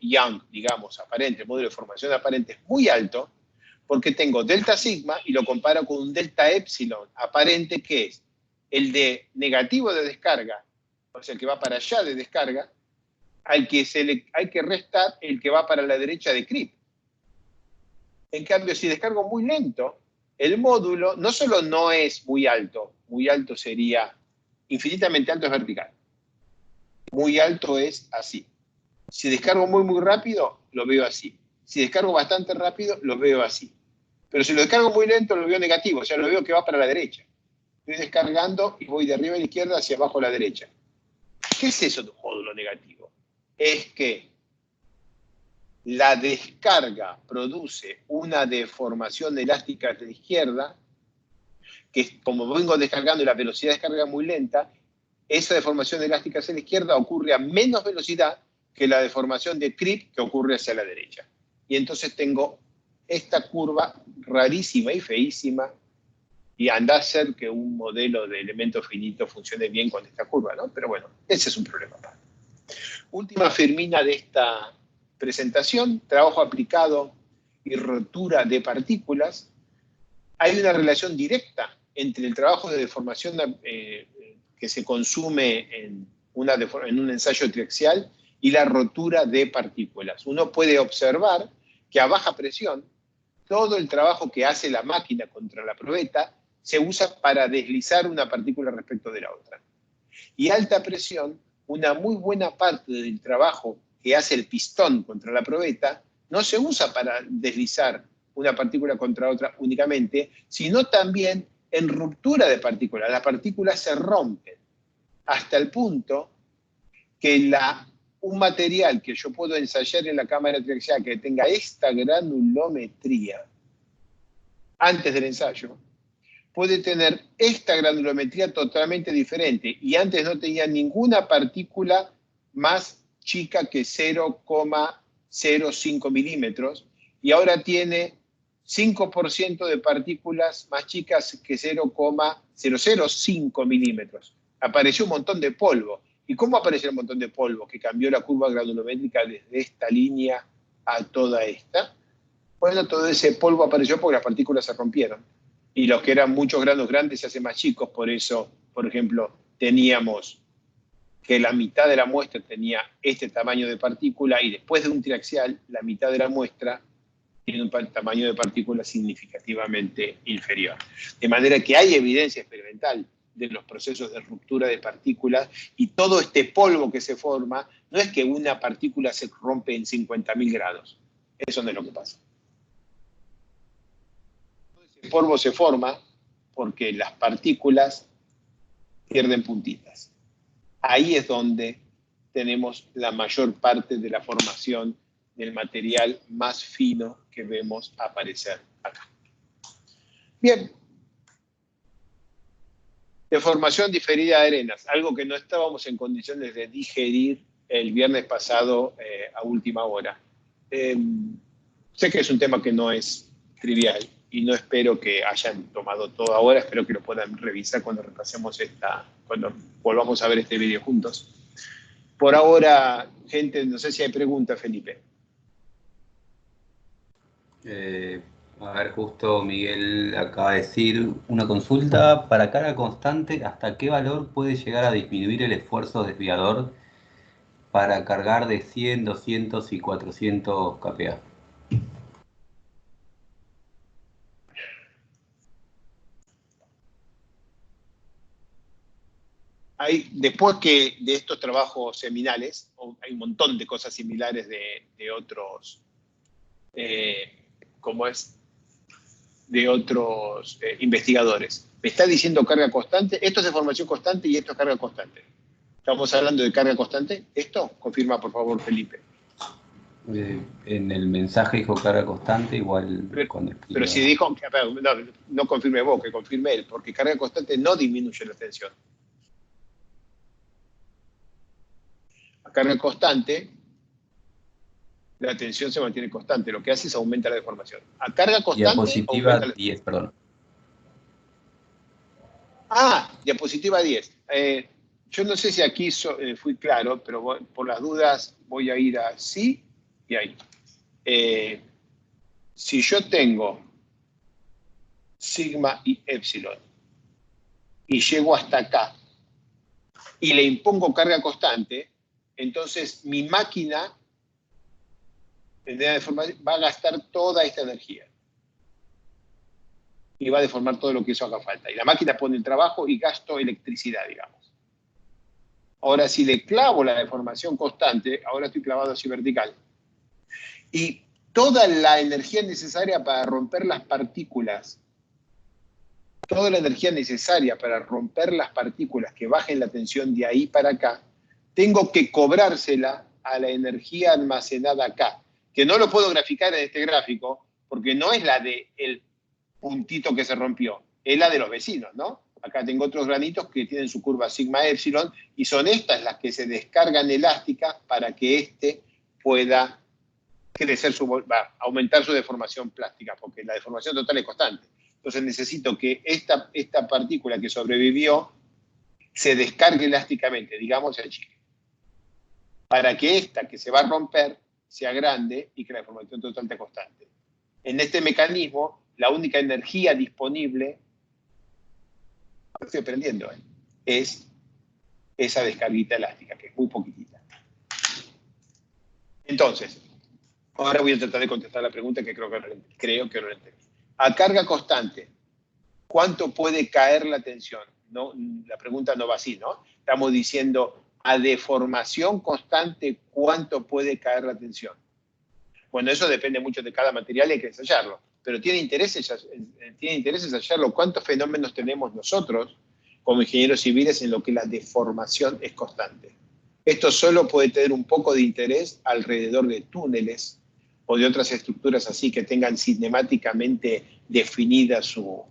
Young, digamos, aparente, el módulo de formación aparente es muy alto, porque tengo delta sigma y lo comparo con un delta epsilon aparente, que es el de negativo de descarga, o sea, el que va para allá de descarga, hay que restar el que va para la derecha de creep. En cambio, si descargo muy lento, el módulo no solo no es muy alto sería infinitamente alto, es vertical. Muy alto es así. Si descargo muy rápido, lo veo así. Si descargo bastante rápido, lo veo así. Pero si lo descargo muy lento, lo veo negativo, o sea, lo veo que va para la derecha. Estoy descargando y voy de arriba a la izquierda hacia abajo a la derecha. ¿Qué es eso de un módulo negativo? Es que la descarga produce una deformación elástica hacia la izquierda, que como vengo descargando y la velocidad de descarga es muy lenta, esa deformación elástica hacia la izquierda ocurre a menos velocidad que la deformación de creep que ocurre hacia la derecha. Y entonces tengo esta curva rarísima y feísima, y anda a ser que un modelo de elemento finito funcione bien con esta curva, ¿no? Pero bueno, ese es un problema. Última firmina de esta presentación, trabajo aplicado y rotura de partículas. Hay una relación directa entre el trabajo de deformación que se consume en un ensayo triaxial y la rotura de partículas. Uno puede observar que a baja presión, todo el trabajo que hace la máquina contra la probeta se usa para deslizar una partícula respecto de la otra. Y a alta presión, una muy buena parte del trabajo que hace el pistón contra la probeta no se usa para deslizar una partícula contra otra únicamente, sino también en ruptura de partículas. Las partículas se rompen hasta el punto que la un material que yo puedo ensayar en la cámara triaxial que tenga esta granulometría antes del ensayo, puede tener esta granulometría totalmente diferente, y antes no tenía ninguna partícula más chica que 0,05 milímetros, y ahora tiene 5% de partículas más chicas que 0,005 milímetros. Apareció un montón de polvo. ¿Y cómo apareció un montón de polvo que cambió la curva granulométrica desde esta línea a toda esta? Bueno, todo ese polvo apareció porque las partículas se rompieron. Y los que eran muchos granos grandes se hacen más chicos. Por eso, por ejemplo, teníamos que la mitad de la muestra tenía este tamaño de partícula, y después de un triaxial, la mitad de la muestra tiene un tamaño de partícula significativamente inferior. De manera que hay evidencia experimental de los procesos de ruptura de partículas, y todo este polvo que se forma, no es que una partícula se rompe en 50.000 grados. Eso no es lo que pasa. El polvo se forma porque las partículas pierden puntitas. Ahí es donde tenemos la mayor parte de la formación del material más fino que vemos aparecer acá. Bien. Deformación diferida de arenas, algo que no estábamos en condiciones de digerir el viernes pasado a última hora. Sé que es un tema que no es trivial, y no espero que hayan tomado todo ahora, espero que lo puedan revisar cuando repasemos cuando volvamos a ver este video juntos. Por ahora, gente, no sé si hay preguntas, Felipe. A ver, justo Miguel acaba de decir una consulta. Para carga constante, ¿hasta qué valor puede llegar a disminuir el esfuerzo desviador para cargar de 100, 200 y 400 kPa? Después que de estos trabajos seminales, hay un montón de cosas similares de otros, investigadores. Me está diciendo carga constante. Esto es deformación constante y esto es carga constante. ¿Estamos hablando de carga constante? ¿Esto? Confirma, por favor, Felipe. En el mensaje dijo carga constante, igual cuando escriba... Pero si dijo, no confirme vos, que confirme él, porque carga constante no disminuye la tensión. A carga constante, la tensión se mantiene constante. Lo que hace es aumenta la deformación. A carga constante... Diapositiva 10, perdón. Diapositiva 10. Yo no sé si aquí fui claro, pero por las dudas voy a ir a sí y ahí. Si yo tengo sigma y epsilon y llego hasta acá y le impongo carga constante, entonces mi máquina va a gastar toda esta energía y va a deformar todo lo que eso haga falta. Y la máquina pone el trabajo y gasto electricidad, digamos. Ahora, si le clavo la deformación constante, ahora estoy clavado así vertical, y toda la energía necesaria para romper las partículas, toda la energía necesaria para romper las partículas que bajen la tensión de ahí para acá, tengo que cobrársela a la energía almacenada acá, que no lo puedo graficar en este gráfico, porque no es la del puntito que se rompió, es la de los vecinos, ¿no? Acá tengo otros granitos que tienen su curva sigma epsilon, y son estas las que se descargan elásticas para que éste pueda crecer aumentar su deformación plástica, porque la deformación total es constante. Entonces necesito que esta partícula que sobrevivió se descargue elásticamente, digamos el chicle, para que esta que se va a romper sea grande y que la deformación total esté constante. En este mecanismo, la única energía disponible, estoy aprendiendo, es esa descarguita elástica, que es muy poquitita. Entonces, ahora voy a tratar de contestar la pregunta que creo que no la entendí. A carga constante, ¿cuánto puede caer la tensión? No, la pregunta no va así, ¿no? Estamos diciendo, a deformación constante, ¿cuánto puede caer la tensión? Bueno, eso depende mucho de cada material y hay que ensayarlo. Pero tiene interés ensayarlo. ¿Cuántos fenómenos tenemos nosotros como ingenieros civiles en lo que la deformación es constante? Esto solo puede tener un poco de interés alrededor de túneles o de otras estructuras así que tengan cinemáticamente definida su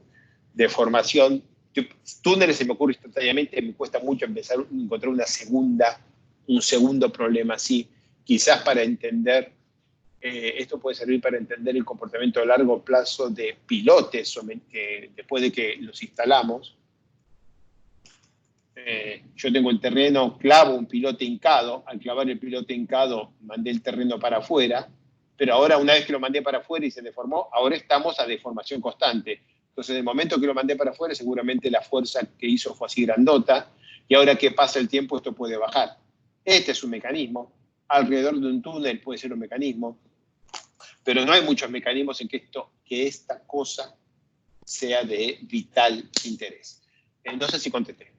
deformación. Túneles se me ocurre instantáneamente, me cuesta mucho empezar a encontrar un segundo problema así. Quizás para entender, esto puede servir para entender el comportamiento a largo plazo de pilotes después de que los instalamos. Yo tengo el terreno, clavo un pilote hincado, al clavar el pilote hincado mandé el terreno para afuera, pero ahora una vez que lo mandé para afuera y se deformó, ahora estamos a deformación constante. Entonces, en el momento que lo mandé para afuera, seguramente la fuerza que hizo fue así grandota, y ahora que pasa el tiempo, esto puede bajar. Este es un mecanismo. Alrededor de un túnel puede ser un mecanismo, pero no hay muchos mecanismos en que esta cosa sea de vital interés. No sé si contesté.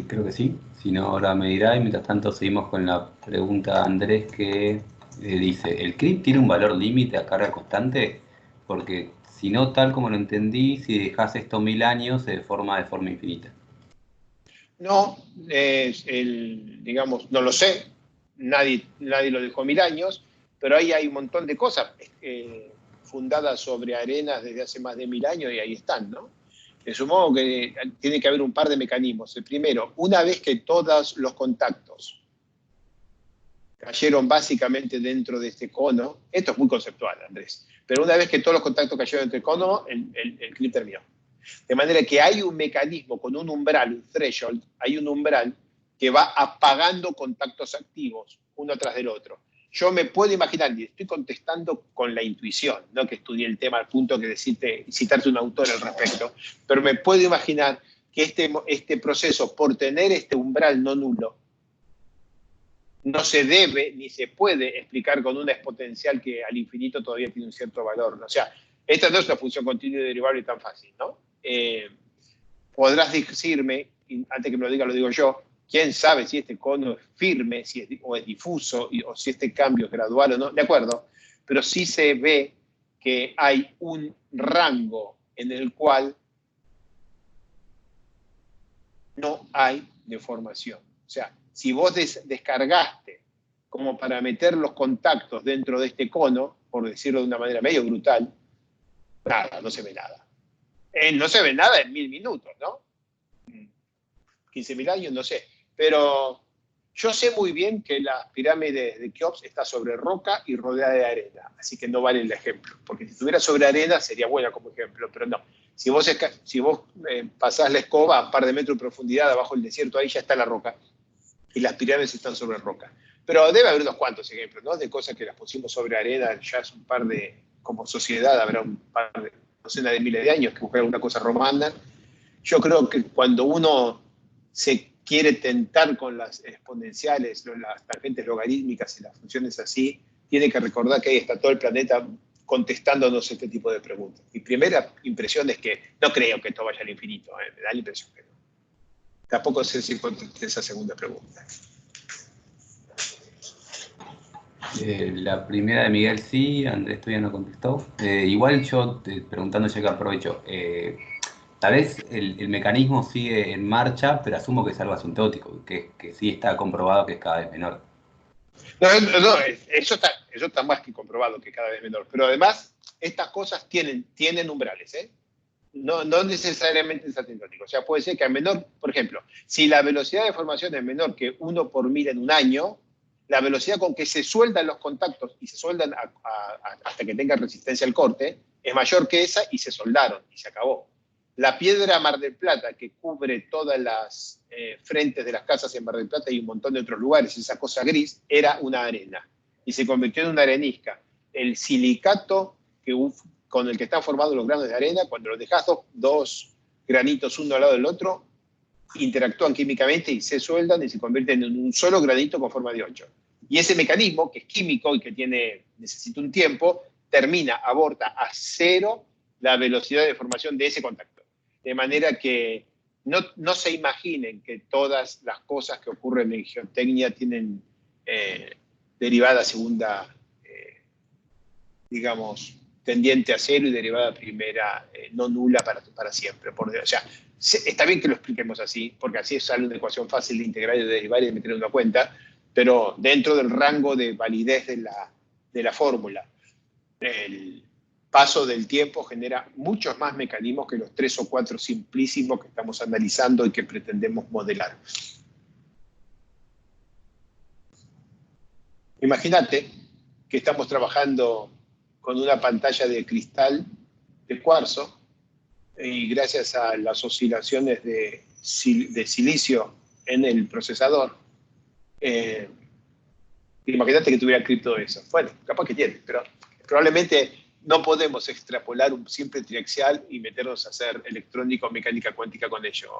Creo que sí, si no ahora me dirá, y mientras tanto seguimos con la pregunta de Andrés que dice, ¿el CRIP tiene un valor límite a carga constante? Porque si no, tal como lo entendí, si dejas esto 1000 años se deforma de forma infinita. No, digamos, no lo sé, nadie lo dejó 1000 años, pero ahí hay un montón de cosas fundadas sobre arenas desde hace más de 1000 años y ahí están, ¿no? Supongo que tiene que haber un par de mecanismos. El primero, una vez que todos los contactos cayeron básicamente dentro de este cono, esto es muy conceptual, Andrés, pero una vez que todos los contactos cayeron dentro del cono, el clip terminó. De manera que hay un mecanismo con un umbral, un threshold, hay un umbral que va apagando contactos activos uno tras del otro. Yo me puedo imaginar, y estoy contestando con la intuición, no que estudié el tema al punto que citarte un autor al respecto, pero me puedo imaginar que este proceso, por tener este umbral no nulo, no se debe ni se puede explicar con una exponencial que al infinito todavía tiene un cierto valor. O sea, esta no es una función continua y derivable tan fácil, ¿no? Podrás decirme, antes que me lo diga, lo digo yo, quién sabe si este cono es firme o es difuso, o si este cambio es gradual o no, de acuerdo, pero sí se ve que hay un rango en el cual no hay deformación. O sea, si vos descargaste como para meter los contactos dentro de este cono, por decirlo de una manera medio brutal, nada, no se ve nada. No se ve nada en 1000 minutos, ¿no? 15.000 años, no sé. Pero yo sé muy bien que la pirámide de Keops está sobre roca y rodeada de arena, así que no vale el ejemplo, porque si estuviera sobre arena sería buena como ejemplo, pero no. Si vos pasás la escoba a un par de metros de profundidad abajo del desierto, ahí ya está la roca, y las pirámides están sobre roca. Pero debe haber unos cuantos ejemplos, ¿no? De cosas que las pusimos sobre arena, ya es un par de, como sociedad, habrá un par de docenas de miles de años que buscar alguna cosa romana. Yo creo que cuando uno se quiere tentar con las exponenciales, las tangentes logarítmicas y las funciones así, tiene que recordar que ahí está todo el planeta contestándonos este tipo de preguntas. Mi primera impresión es que no creo que esto vaya al infinito, me da la impresión que no. Tampoco sé si contesté esa segunda pregunta. La primera de Miguel sí, Andrés todavía no contestó. Igual yo, preguntando ya que aprovecho, tal vez el mecanismo sigue en marcha, pero asumo que es algo asintótico, que sí está comprobado que es cada vez menor. No, eso está más que comprobado que cada vez menor. Pero además, estas cosas tienen umbrales, ¿eh? No necesariamente es asintótico. O sea, puede ser que a menor, por ejemplo, si la velocidad de formación es menor que 1 por 1000 en un año, la velocidad con que se sueldan los contactos y se sueldan hasta que tengan resistencia al corte es mayor que esa y se soldaron y se acabó. La piedra Mar del Plata, que cubre todas las frentes de las casas en Mar del Plata y un montón de otros lugares, esa cosa gris, era una arena y se convirtió en una arenisca. El silicato con el que están formados los granos de arena, cuando los dejas dos granitos uno al lado del otro, interactúan químicamente y se sueldan y se convierten en un solo granito con forma de 8. Y ese mecanismo, que es químico y que necesita un tiempo, aborta a cero la velocidad de formación de ese contacto. De manera que no se imaginen que todas las cosas que ocurren en geotecnia tienen derivada segunda, digamos, tendiente a cero y derivada primera no nula para siempre. O sea, está bien que lo expliquemos así, porque así sale una ecuación fácil de integrar y de derivar y de meter en una cuenta, pero dentro del rango de validez de la fórmula. El paso del tiempo genera muchos más mecanismos que los 3 o 4 simplísimos que estamos analizando y que pretendemos modelar. Imagínate que estamos trabajando con una pantalla de cristal de cuarzo y gracias a las oscilaciones de silicio en el procesador, imagínate que tuviera cripto eso. Bueno, capaz que tiene, pero probablemente no podemos extrapolar un simple triaxial y meternos a hacer electrónica o mecánica cuántica con ello.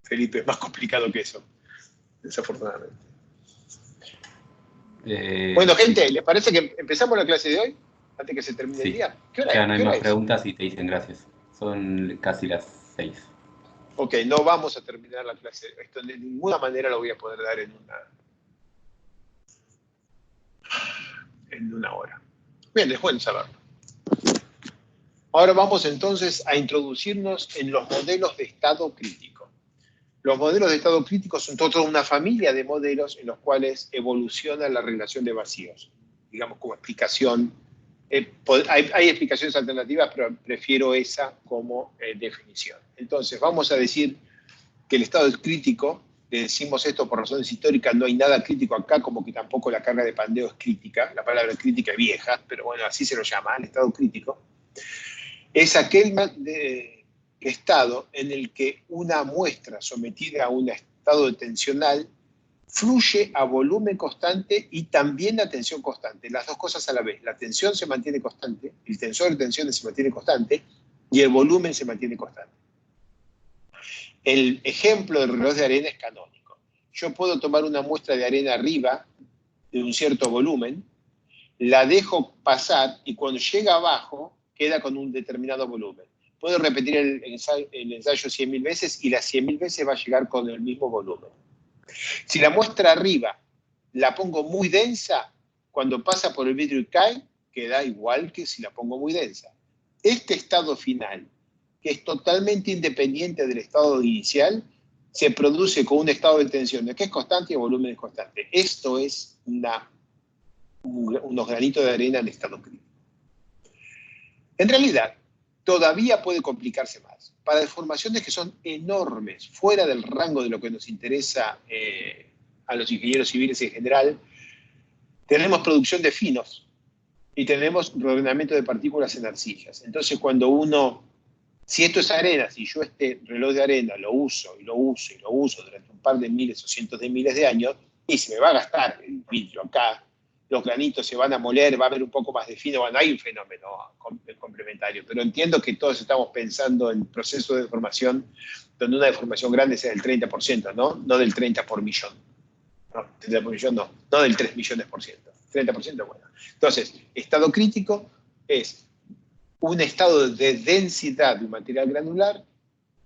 Felipe, es más complicado que eso, desafortunadamente. Bueno, gente, ¿les parece que empezamos la clase de hoy? Antes que se termine el día. ¿Qué hora es? Ya no hay más preguntas y te dicen gracias. Son casi las 6. Ok, no vamos a terminar la clase. Esto de ninguna manera lo voy a poder dar en una hora. Bien, es bueno saberlo. Ahora vamos entonces a introducirnos en los modelos de estado crítico. Los modelos de estado crítico son toda una familia de modelos en los cuales evoluciona la relación de vacíos. Digamos, como explicación. Hay explicaciones alternativas, pero prefiero esa como definición. Entonces, vamos a decir que el estado es crítico. Le decimos esto por razones históricas, no hay nada crítico acá, como que tampoco la carga de pandeo es crítica. La palabra crítica es vieja, pero bueno, así se lo llama, el estado crítico. Es aquel estado en el que una muestra sometida a un estado tensional fluye a volumen constante y también a tensión constante. Las dos cosas a la vez. La tensión se mantiene constante, el tensor de tensiones se mantiene constante y el volumen se mantiene constante. El ejemplo del reloj de arena es canónico. Yo puedo tomar una muestra de arena arriba de un cierto volumen, la dejo pasar y cuando llega abajo queda con un determinado volumen. Puedo repetir el ensayo 100.000 veces y las 100.000 veces va a llegar con el mismo volumen. Si la muestra arriba la pongo muy densa, cuando pasa por el vidrio y cae, queda igual que si la pongo muy densa. Este estado final, que es totalmente independiente del estado inicial, se produce con un estado de tensión que es constante y el volumen es constante. Esto es unos granitos de arena en estado crítico. En realidad, todavía puede complicarse más. Para deformaciones que son enormes, fuera del rango de lo que nos interesa a los ingenieros civiles en general, tenemos producción de finos y tenemos reordenamiento de partículas en arcillas. Entonces, si esto es arena, si yo este reloj de arena lo uso y lo uso y lo uso durante un par de miles o cientos de miles de años, y se me va a gastar el vidrio acá, los granitos se van a moler, va a haber un poco más de fino, bueno, hay un fenómeno complementario, pero entiendo que todos estamos pensando en procesos de deformación donde una deformación grande sea del 30%, no del 30 por millón. No, 30 por millón no del 3 millones por ciento. 30%, bueno. Entonces, estado crítico es un estado de densidad de un material granular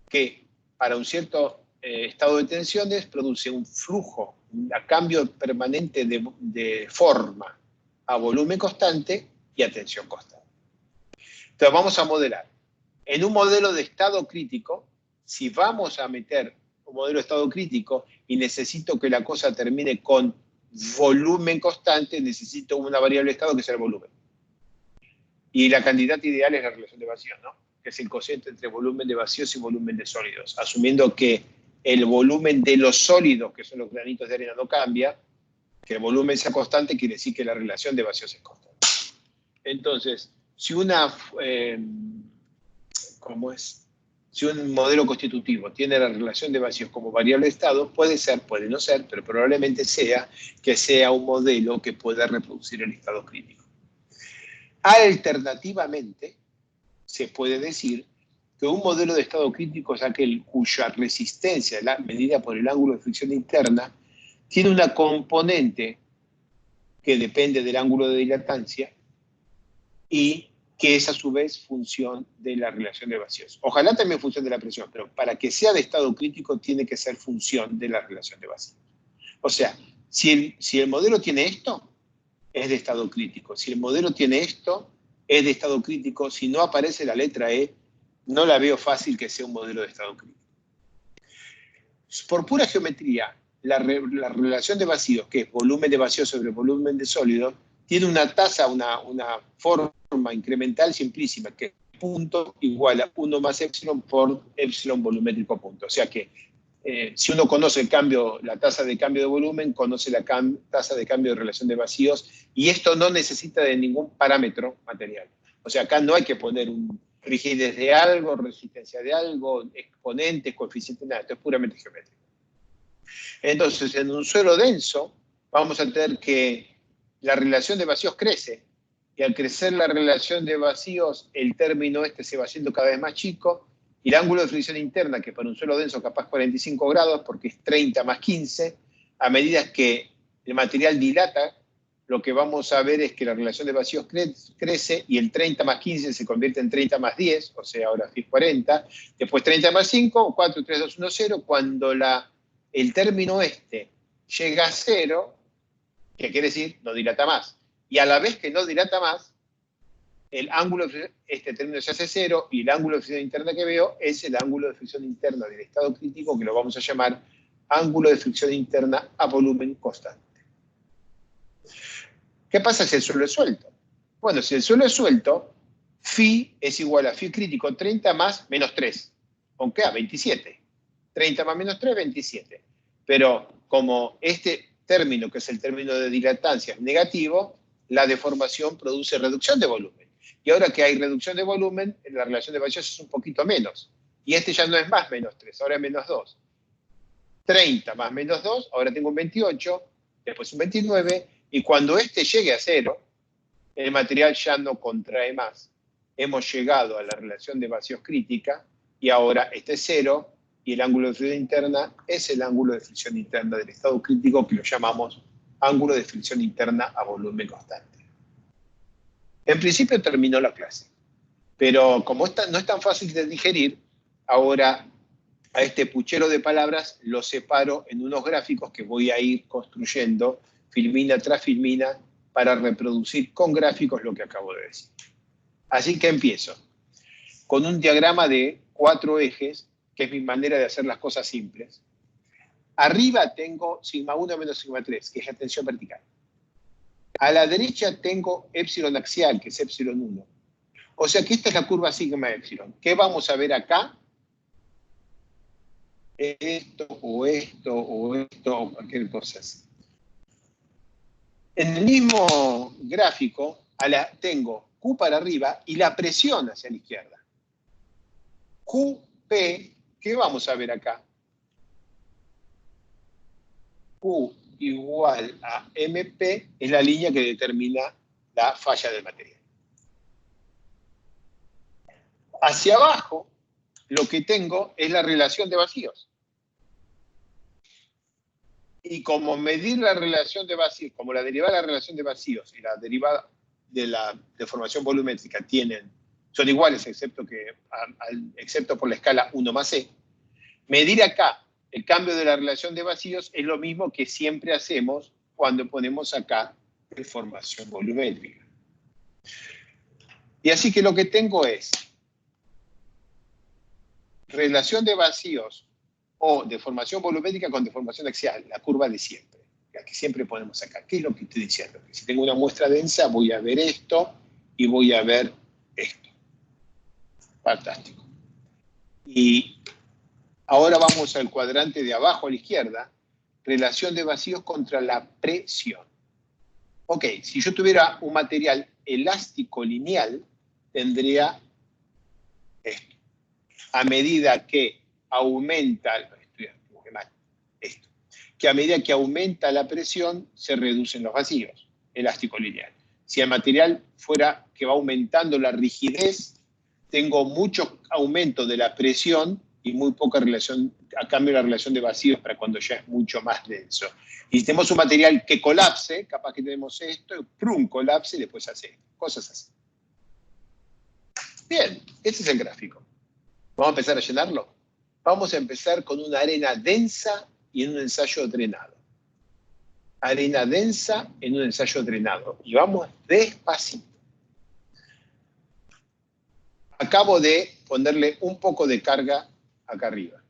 que para un cierto estado de tensiones produce un flujo, un cambio permanente de forma a volumen constante y a tensión constante. Entonces vamos a modelar. En un modelo de estado crítico, si vamos a meter un modelo de estado crítico y necesito que la cosa termine con volumen constante, necesito una variable de estado que sea el volumen. Y la candidata ideal es la relación de vacíos, ¿no? Que es el cociente entre volumen de vacíos y volumen de sólidos, asumiendo que el volumen de los sólidos, que son los granitos de arena, no cambia, que el volumen sea constante, quiere decir que la relación de vacíos es constante. Entonces, si si un modelo constitutivo tiene la relación de vacíos como variable de estado, puede ser, puede no ser, pero probablemente sea que sea un modelo que pueda reproducir el estado crítico. Alternativamente, se puede decir que un modelo de estado crítico es aquel cuya resistencia, medida por el ángulo de fricción interna, tiene una componente que depende del ángulo de dilatancia y que es a su vez función de la relación de vacíos. Ojalá también función de la presión, pero para que sea de estado crítico tiene que ser función de la relación de vacíos. O sea, si el modelo tiene esto, es de estado crítico. Si el modelo tiene esto, es de estado crítico. Si no aparece la letra E, no la veo fácil que sea un modelo de estado crítico. Por pura geometría, la relación de vacíos, que es volumen de vacío sobre volumen de sólido, tiene una tasa, una forma incremental simplísima, que es punto igual a 1 más epsilon por epsilon volumétrico punto. O sea que si uno conoce el cambio, la tasa de cambio de volumen, conoce la tasa de cambio de relación de vacíos, y esto no necesita de ningún parámetro material. O sea, acá no hay que poner rigidez de algo, resistencia de algo, exponentes, coeficientes, nada, esto es puramente geométrico. Entonces, en un suelo denso, vamos a tener que la relación de vacíos crece, y al crecer la relación de vacíos, el término este se va haciendo cada vez más chico, y el ángulo de fricción interna, que para un suelo denso capaz 45 grados, porque es 30 más 15, a medida que el material dilata, lo que vamos a ver es que la relación de vacíos crece, y el 30 más 15 se convierte en 30 más 10, o sea, ahora es 40, después 30 más 5, 4, 3, 2, 1, 0, cuando el término este llega a 0, que quiere decir no dilata más. Y a la vez que no dilata más, el ángulo de este término se hace 0, y el ángulo de fricción interna que veo es el ángulo de fricción interna del estado crítico, que lo vamos a llamar ángulo de fricción interna a volumen constante. ¿Qué pasa si el suelo es suelto? Bueno, si el suelo es suelto, phi es igual a phi crítico 30 más menos 3, aunque a 27. 30 más menos 3, 27. Pero como este término, que es el término de dilatancia, es negativo, la deformación produce reducción de volumen. Y ahora que hay reducción de volumen, la relación de vacíos es un poquito menos. Y este ya no es más menos 3, ahora es menos 2. 30 más menos 2, ahora tengo un 28, después un 29, y cuando este llegue a 0, el material ya no contrae más. Hemos llegado a la relación de vacíos crítica, y ahora este es 0, y el ángulo de fricción interna es el ángulo de fricción interna del estado crítico, que lo llamamos ángulo de fricción interna a volumen constante. En principio terminó la clase, pero como no es tan fácil de digerir, ahora a este puchero de palabras lo separo en unos gráficos que voy a ir construyendo filmina tras filmina para reproducir con gráficos lo que acabo de decir. Así que empiezo con un diagrama de 4 ejes, que es mi manera de hacer las cosas simples. Arriba tengo sigma 1 menos sigma 3, que es la tensión vertical. A la derecha tengo epsilon axial, que es epsilon 1. O sea que esta es la curva sigma epsilon. ¿Qué vamos a ver acá? Esto, o esto, o esto, o cualquier cosa así. En el mismo gráfico tengo Q para arriba y la presión hacia la izquierda. QP, ¿qué vamos a ver acá? Q igual a MP es la línea que determina la falla del material. Hacia abajo, lo que tengo es la relación de vacíos. Y como medir la relación de vacíos, como la derivada de la relación de vacíos y la derivada de la deformación volumétrica son iguales, excepto por la escala 1 más e, medir acá el cambio de la relación de vacíos es lo mismo que siempre hacemos cuando ponemos acá deformación volumétrica. Y así que lo que tengo es relación de vacíos o deformación volumétrica con deformación axial, la curva de siempre, la que siempre ponemos acá. ¿Qué es lo que estoy diciendo? Que si tengo una muestra densa, voy a ver esto y voy a ver esto. Fantástico. Y ahora vamos al cuadrante de abajo a la izquierda, relación de vacíos contra la presión. Ok, si yo tuviera un material elástico lineal, tendría esto. A medida que aumenta, que a medida que aumenta la presión, se reducen los vacíos, elástico lineal. Si el material fuera que va aumentando la rigidez, tengo mucho aumento de la presión y muy poca relación, a cambio la relación de vacíos para cuando ya es mucho más denso. Y si tenemos un material que colapse, capaz que tenemos esto, ¡prum!, colapse y después hace esto, cosas así. Bien, ese es el gráfico. ¿Vamos a empezar a llenarlo? Vamos a empezar con una arena densa y en un ensayo drenado. Arena densa en un ensayo drenado. Y vamos despacito. acabo de ponerle un poco de carga acá arriba.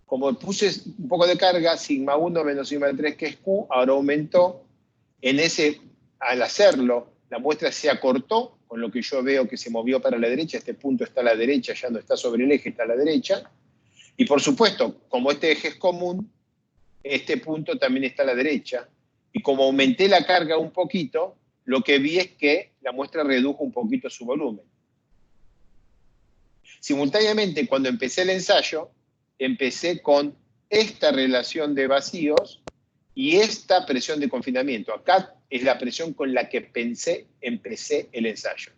Como puse un poco de carga, sigma 1 menos sigma 3, que es Q, ahora aumentó. Al hacerlo, la muestra se acortó, con lo que yo veo que se movió para la derecha. Este punto está a la derecha, ya no está sobre el eje, está a la derecha. Y por supuesto, como este eje es común, este punto también está a la derecha. Y como aumenté la carga un poquito, lo que vi es que la muestra redujo un poquito su volumen. Simultáneamente, cuando empecé el ensayo, empecé con esta relación de vacíos y esta presión de confinamiento. Acá es la presión con la que empecé el ensayo.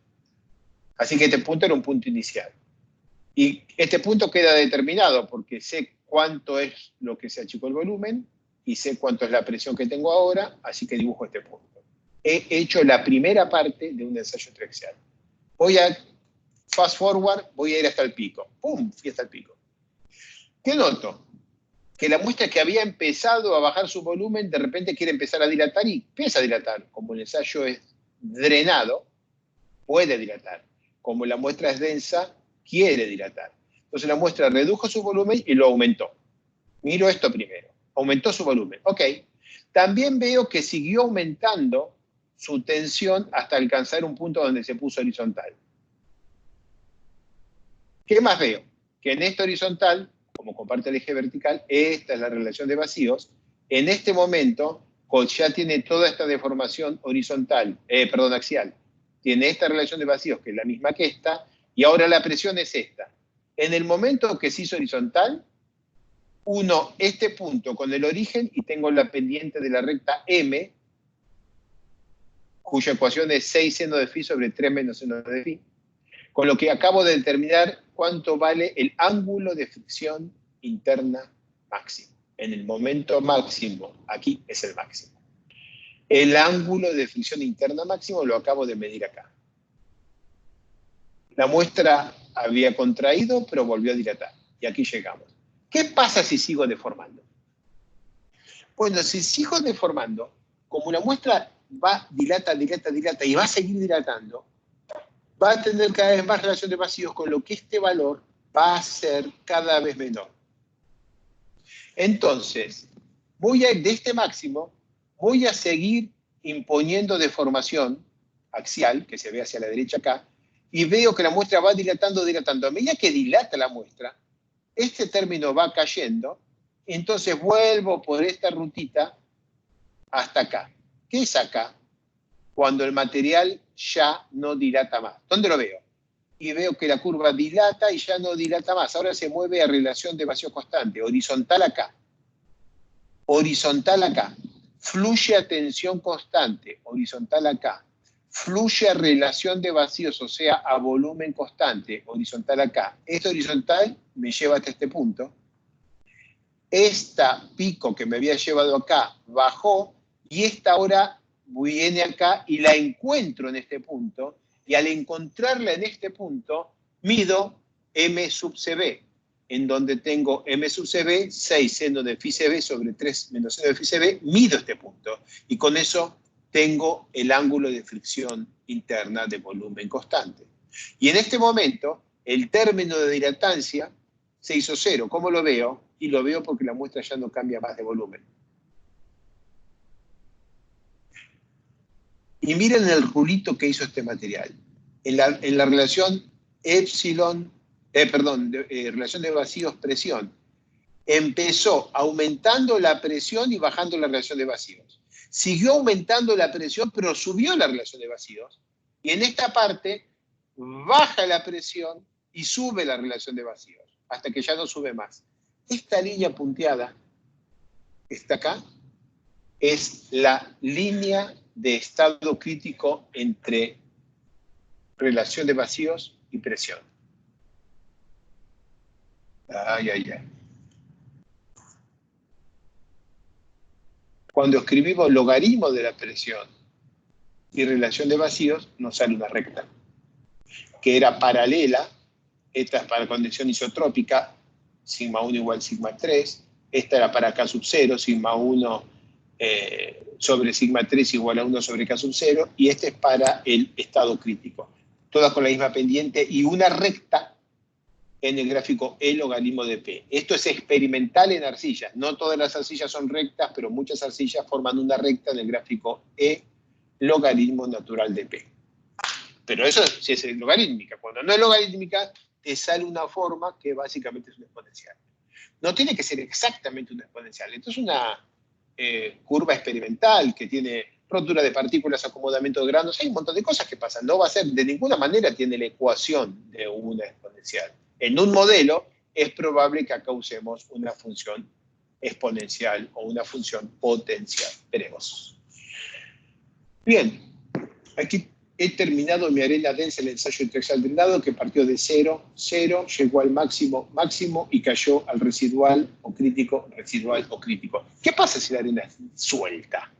Así que este punto era un punto inicial. Y este punto queda determinado porque sé cuánto es lo que se achicó el volumen y sé cuánto es la presión que tengo ahora, así que dibujo este punto. He hecho la primera parte de un ensayo triaxial. Voy a fast forward, voy a ir hasta el pico. ¡Pum! Fui hasta el pico. ¿Qué noto? Que la muestra que había empezado a bajar su volumen, de repente quiere empezar a dilatar y empieza a dilatar. Como el ensayo es drenado, puede dilatar. Como la muestra es densa, quiere dilatar. Entonces la muestra redujo su volumen y lo aumentó. Miro esto primero. Aumentó su volumen. Ok. También veo que siguió aumentando su tensión hasta alcanzar un punto donde se puso horizontal. ¿Qué más veo? Que en esta horizontal, como comparte el eje vertical, esta es la relación de vacíos. En este momento, ya tiene toda esta deformación horizontal, axial. Tiene esta relación de vacíos, que es la misma que esta, y ahora la presión es esta. En el momento que se hizo horizontal, uno este punto con el origen y tengo la pendiente de la recta M, cuya ecuación es 6 seno de phi sobre 3 menos seno de phi, con lo que acabo de determinar cuánto vale el ángulo de fricción interna máximo. En el momento máximo, aquí es el máximo. El ángulo de fricción interna máximo lo acabo de medir acá. La muestra había contraído, pero volvió a dilatar. Y aquí llegamos. ¿Qué pasa si sigo deformando? Bueno, si sigo deformando, como la muestra dilata y va a seguir dilatando, va a tener cada vez más relación de vacíos, con lo que este valor va a ser cada vez menor. Entonces, de este máximo, voy a seguir imponiendo deformación axial, que se ve hacia la derecha acá, y veo que la muestra va dilatando. A medida que dilata la muestra, este término va cayendo, entonces vuelvo por esta rutita hasta acá. ¿Qué es acá? Cuando el material ya no dilata más. ¿Dónde lo veo? Y veo que la curva dilata y ya no dilata más. Ahora se mueve a relación de vacío constante, horizontal acá. Horizontal acá. Fluye a tensión constante, horizontal acá. Fluye a relación de vacíos, o sea, a volumen constante, horizontal acá. Este horizontal me lleva hasta este punto. Esta pico que me había llevado acá bajó y esta ahora viene acá y la encuentro en este punto, y al encontrarla en este punto, mido M sub CB, en donde tengo M sub CB, 6 seno de phi CB sobre 3 menos seno de phi CB, mido este punto, y con eso tengo el ángulo de fricción interna de volumen constante. Y en este momento, el término de dilatancia se hizo cero. ¿Cómo lo veo? Y lo veo porque la muestra ya no cambia más de volumen. Y miren el rulito que hizo este material. En la relación relación de vacíos-presión, empezó aumentando la presión y bajando la relación de vacíos. Siguió aumentando la presión, pero subió la relación de vacíos. Y en esta parte, baja la presión y sube la relación de vacíos, hasta que ya no sube más. Esta línea punteada, está acá, es la línea de estado crítico entre relación de vacíos y presión. Ay, ay, ay. Cuando escribimos logaritmo de la presión y relación de vacíos, nos sale una recta, que era paralela. Esta es para condición isotrópica, sigma 1 igual sigma 3. Esta era para K sub 0, sigma 1 sobre sigma 3 igual a 1 sobre K sub 0. Y este es para el estado crítico. todas con la misma pendiente, y una recta en el gráfico E logaritmo de P. Esto es experimental en arcillas. No todas las arcillas son rectas, pero muchas arcillas forman una recta en el gráfico E logaritmo natural de P. Pero eso sí es logarítmica. Cuando no es logarítmica, te sale una forma que básicamente es una exponencial. No tiene que ser exactamente una exponencial. Esto es una curva experimental que tiene rotura de partículas, acomodamiento de granos. Hay un montón de cosas que pasan. No va a ser, de ninguna manera tiene la ecuación de una exponencial. En un modelo es probable que acá usemos una función exponencial o una función potencial. Veremos. Bien, aquí he terminado mi arena densa, el ensayo triaxial drenado, que partió de 0, 0, llegó al máximo, máximo y cayó al residual o crítico, residual o crítico. ¿Qué pasa si la arena es suelta?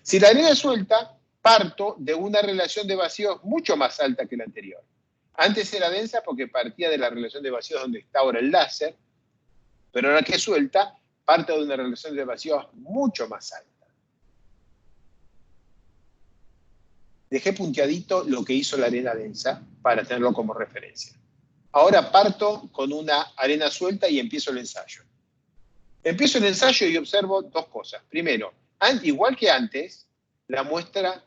Si la arena es suelta, parto de una relación de vacíos mucho más alta que la anterior. Antes era densa porque partía de la relación de vacíos donde está ahora el láser, pero ahora que es suelta, parte de una relación de vacíos mucho más alta. Dejé punteadito lo que hizo la arena densa para tenerlo como referencia. Ahora parto con una arena suelta y empiezo el ensayo. Empiezo el ensayo y observo dos cosas. Primero, igual que antes, la muestra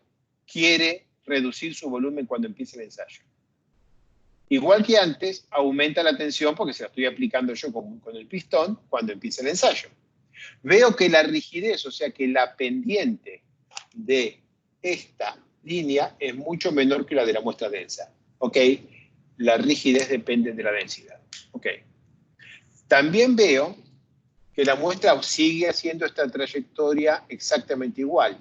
quiere reducir su volumen cuando empiece el ensayo. Igual que antes, aumenta la tensión porque se la estoy aplicando yo con el pistón cuando empiece el ensayo. Veo que la rigidez, o sea que la pendiente de esta línea es mucho menor que la de la muestra densa. ¿Ok? La rigidez depende de la densidad. ¿Ok? También veo que la muestra sigue haciendo esta trayectoria exactamente igual.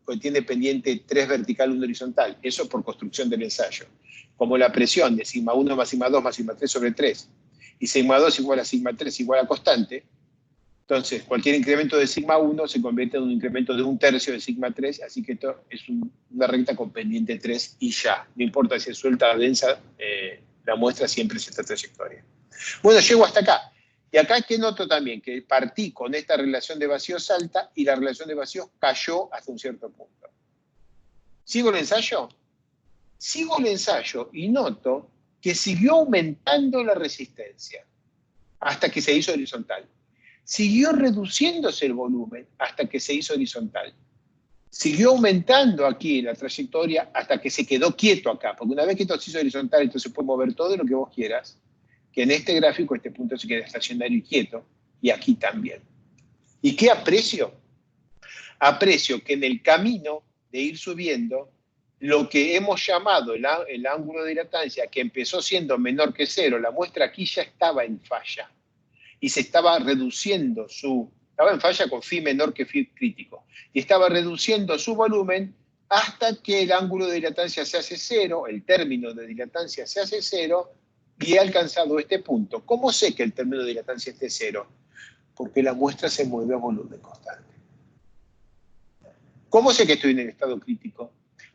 Porque tiene pendiente 3 vertical, 1 horizontal. Eso por construcción del ensayo. Como la presión de sigma 1 más sigma 2 más sigma 3 sobre 3. Y sigma 2 igual a sigma 3 igual a constante. Entonces, cualquier incremento de sigma 1 se convierte en un incremento de 1/3 de sigma 3, así que esto es una recta con pendiente 3 y ya. No importa si es suelta o densa, la muestra siempre es esta trayectoria. Bueno, llego hasta acá. Y acá que noto también que partí con esta relación de vacíos alta y la relación de vacíos cayó hasta un cierto punto. ¿Sigo el ensayo? Sigo el ensayo y noto que siguió aumentando la resistencia hasta que se hizo horizontal. Siguió reduciéndose el volumen hasta que se hizo horizontal. Siguió aumentando aquí la trayectoria hasta que se quedó quieto acá, porque una vez que esto se hizo horizontal, entonces puede mover todo lo que vos quieras, que en este gráfico este punto se queda estacionario y quieto, y aquí también. ¿Y qué aprecio? Aprecio que en el camino de ir subiendo, lo que hemos llamado el ángulo de dilatancia, que empezó siendo menor que 0, la muestra aquí ya estaba en falla. Y se estaba reduciendo estaba en falla con phi menor que phi crítico, y estaba reduciendo su volumen hasta que el ángulo de dilatancia se hace 0, el término de dilatancia se hace 0, y he alcanzado este punto. ¿Cómo sé que el término de dilatancia esté 0? Porque la muestra se mueve a volumen constante. ¿Cómo sé que estoy en el estado crítico?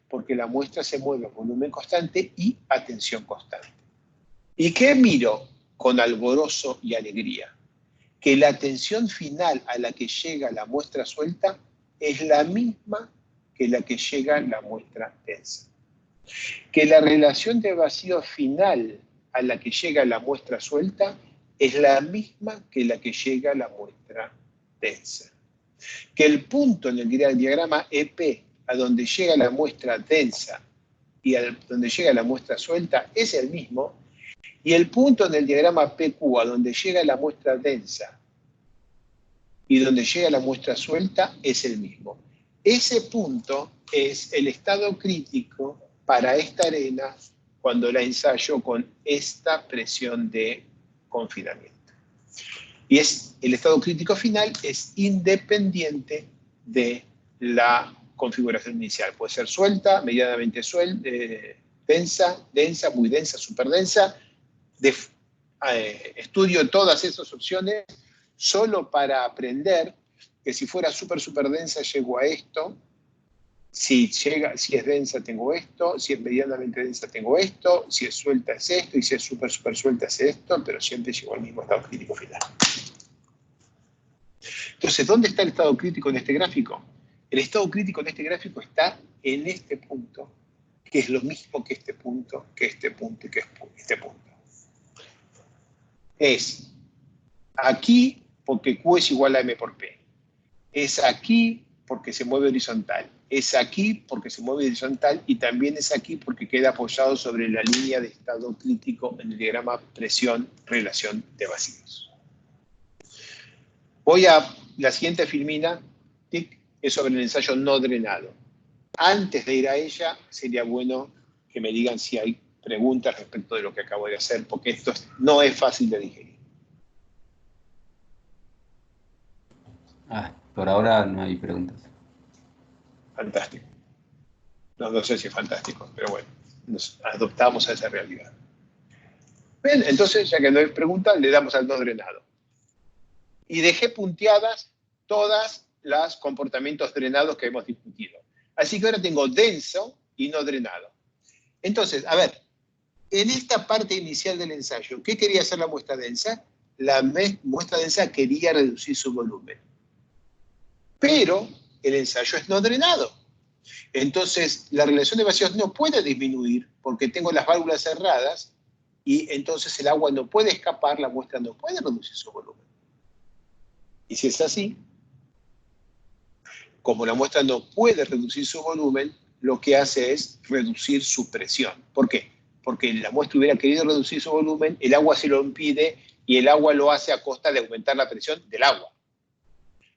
Porque la muestra se mueve a volumen constante y a tensión constante. ¿Y qué miro con alborozo y alegría? Que la tensión final a la que llega la muestra suelta es la misma que la que llega la muestra densa. Que la relación de vacío final a la que llega la muestra suelta es la misma que la que llega la muestra densa. Que el punto en el diagrama EP a donde llega la muestra densa y a donde llega la muestra suelta es el mismo, y el punto en el diagrama PQ a donde llega la muestra densa y donde llega la muestra suelta es el mismo. Ese punto es el estado crítico para esta arena cuando la ensayo con esta presión de confinamiento. Y el estado crítico final es independiente de la configuración inicial. Puede ser suelta, medianamente suelta, densa, muy densa, súper densa. Estudio todas esas opciones solo para aprender que si fuera súper densa llego a esto, si es densa tengo esto, si es medianamente densa tengo esto, si es suelta es esto, y si es súper suelta es esto, pero siempre llego al mismo estado crítico final. Entonces, ¿dónde está el estado crítico en este gráfico? El estado crítico en este gráfico está en este punto, que es lo mismo que este punto, que este punto y que este punto. Es aquí porque Q es igual a M por P. Es aquí porque se mueve horizontal. Es aquí porque se mueve horizontal y también es aquí porque queda apoyado sobre la línea de estado crítico en el diagrama presión-relación de vacíos. Voy a la siguiente filmina, tic, es sobre el ensayo no drenado. Antes de ir a ella, sería bueno que me digan si hay preguntas respecto de lo que acabo de hacer, porque esto no es fácil de digerir. Por ahora no hay preguntas. Fantástico. No sé si es fantástico, pero bueno, nos adoptamos a esa realidad. Bien, entonces, ya que no hay preguntas, le damos al no drenado. Y dejé punteadas todas los comportamientos drenados que hemos discutido. Así que ahora tengo denso y no drenado. Entonces, a ver, en esta parte inicial del ensayo, ¿qué quería hacer la muestra densa? La muestra densa quería reducir su volumen. Pero el ensayo es no drenado. Entonces, la relación de vacíos no puede disminuir porque tengo las válvulas cerradas y entonces el agua no puede escapar, la muestra no puede reducir su volumen. Y si es así, como la muestra no puede reducir su volumen, lo que hace es reducir su presión. ¿Por qué? Porque la muestra hubiera querido reducir su volumen, el agua se lo impide y el agua lo hace a costa de aumentar la presión del agua.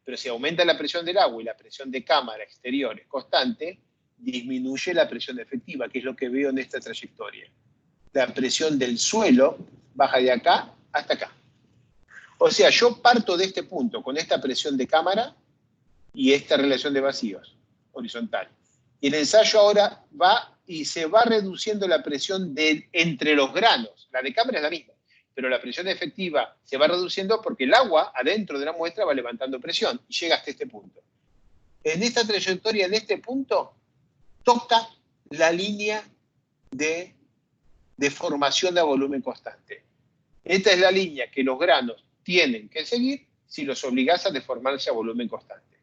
Pero si aumenta la presión del agua y la presión de cámara exterior es constante, disminuye la presión efectiva, que es lo que veo en esta trayectoria. La presión del suelo baja de acá hasta acá. O sea, yo parto de este punto con esta presión de cámara y esta relación de vacíos, horizontal. Y el ensayo ahora va y se va reduciendo la presión entre los granos. La de cámara es la misma, pero la presión efectiva se va reduciendo porque el agua adentro de la muestra va levantando presión y llega hasta este punto. En esta trayectoria, en este punto, toca la línea de formación a volumen constante. Esta es la línea que los granos tienen que seguir si los obligás a deformarse a volumen constante.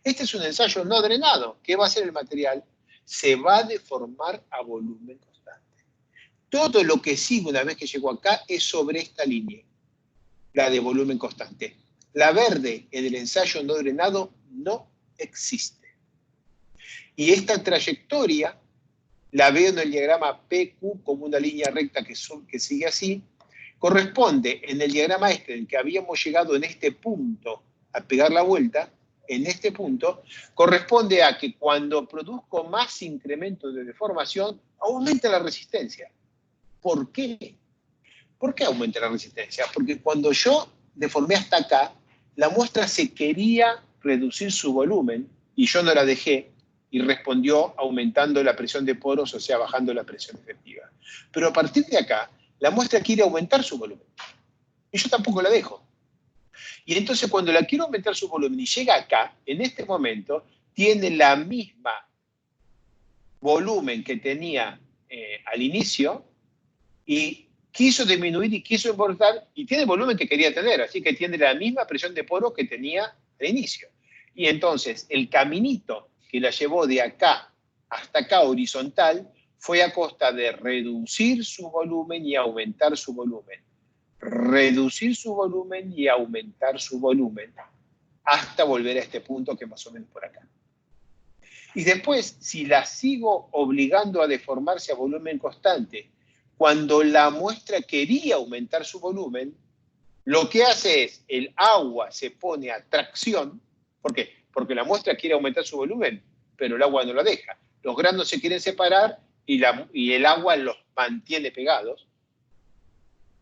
Este es un ensayo no drenado. ¿Qué va a hacer el material? Se va a deformar a volumen constante. Todo lo que sigue una vez que llegó acá es sobre esta línea, la de volumen constante. La verde en el ensayo no drenado no existe. Y esta trayectoria la veo en el diagrama PQ como una línea recta que sigue así, corresponde en el diagrama este en el que habíamos llegado en este punto a pegar la vuelta, en este punto, corresponde a que cuando produzco más incremento de deformación, aumenta la resistencia. ¿Por qué? ¿Por qué aumenta la resistencia? Porque cuando yo deformé hasta acá, la muestra se quería reducir su volumen y yo no la dejé y respondió aumentando la presión de poros, o sea, bajando la presión efectiva. Pero a partir de acá, la muestra quiere aumentar su volumen. Y yo tampoco la dejo. Y entonces cuando la quiero aumentar su volumen y llega acá, en este momento, tiene la misma volumen que tenía al inicio y quiso disminuir y quiso importar y tiene el volumen que quería tener, así que tiene la misma presión de poros que tenía al inicio. Y entonces el caminito que la llevó de acá hasta acá horizontal fue a costa de reducir su volumen y aumentar su volumen. Reducir su volumen y aumentar su volumen hasta volver a este punto que más o menos por acá. Y después, si la sigo obligando a deformarse a volumen constante, cuando la muestra quería aumentar su volumen, lo que hace es, el agua se pone a tracción. ¿Por qué? Porque la muestra quiere aumentar su volumen, pero el agua no la deja. Los granos se quieren separar y el agua los mantiene pegados.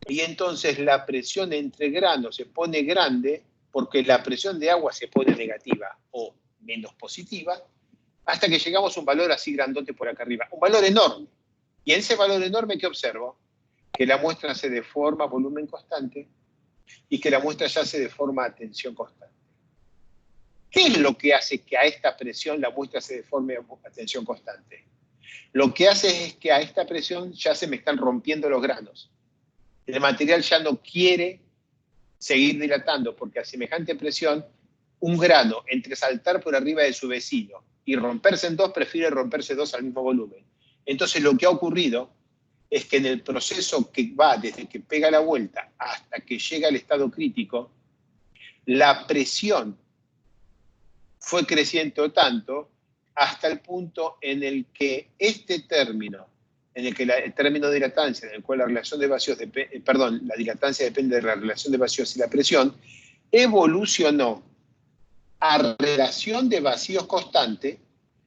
Y entonces la presión entre granos se pone grande porque la presión de agua se pone negativa o menos positiva, hasta que llegamos a un valor así grandote por acá arriba. Un valor enorme. Y en ese valor enorme, ¿qué observo? Que la muestra se deforma a volumen constante y que la muestra ya se deforma a tensión constante. ¿Qué es lo que hace que a esta presión la muestra se deforme a tensión constante? Lo que hace es que a esta presión ya se me están rompiendo los granos. El material ya no quiere seguir dilatando porque a semejante presión, un grano entre saltar por arriba de su vecino y romperse en dos, prefiere romperse dos al mismo volumen. Entonces lo que ha ocurrido es que en el proceso que va desde que pega la vuelta hasta que llega al estado crítico, la presión fue creciendo tanto hasta el punto en el que este término, en el que el término de dilatancia, en el cual la relación de vacíos, la dilatancia depende de la relación de vacíos y la presión, evolucionó a relación de vacíos constante,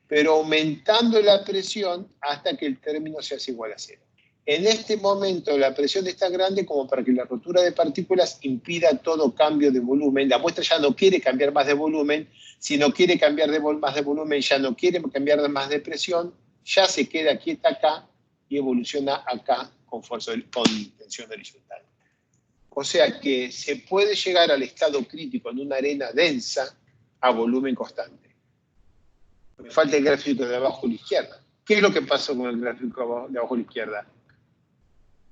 pero aumentando la presión hasta que el término se hace igual a cero. En este momento la presión está grande como para que la rotura de partículas impida todo cambio de volumen. La muestra ya no quiere cambiar más de volumen. Si no quiere cambiar más de volumen, ya no quiere cambiar más de presión, ya se queda quieta acá y evoluciona acá con tensión horizontal. O sea que se puede llegar al estado crítico en una arena densa a volumen constante. Me falta el gráfico de abajo a la izquierda. ¿Qué es lo que pasó con el gráfico de abajo a la izquierda?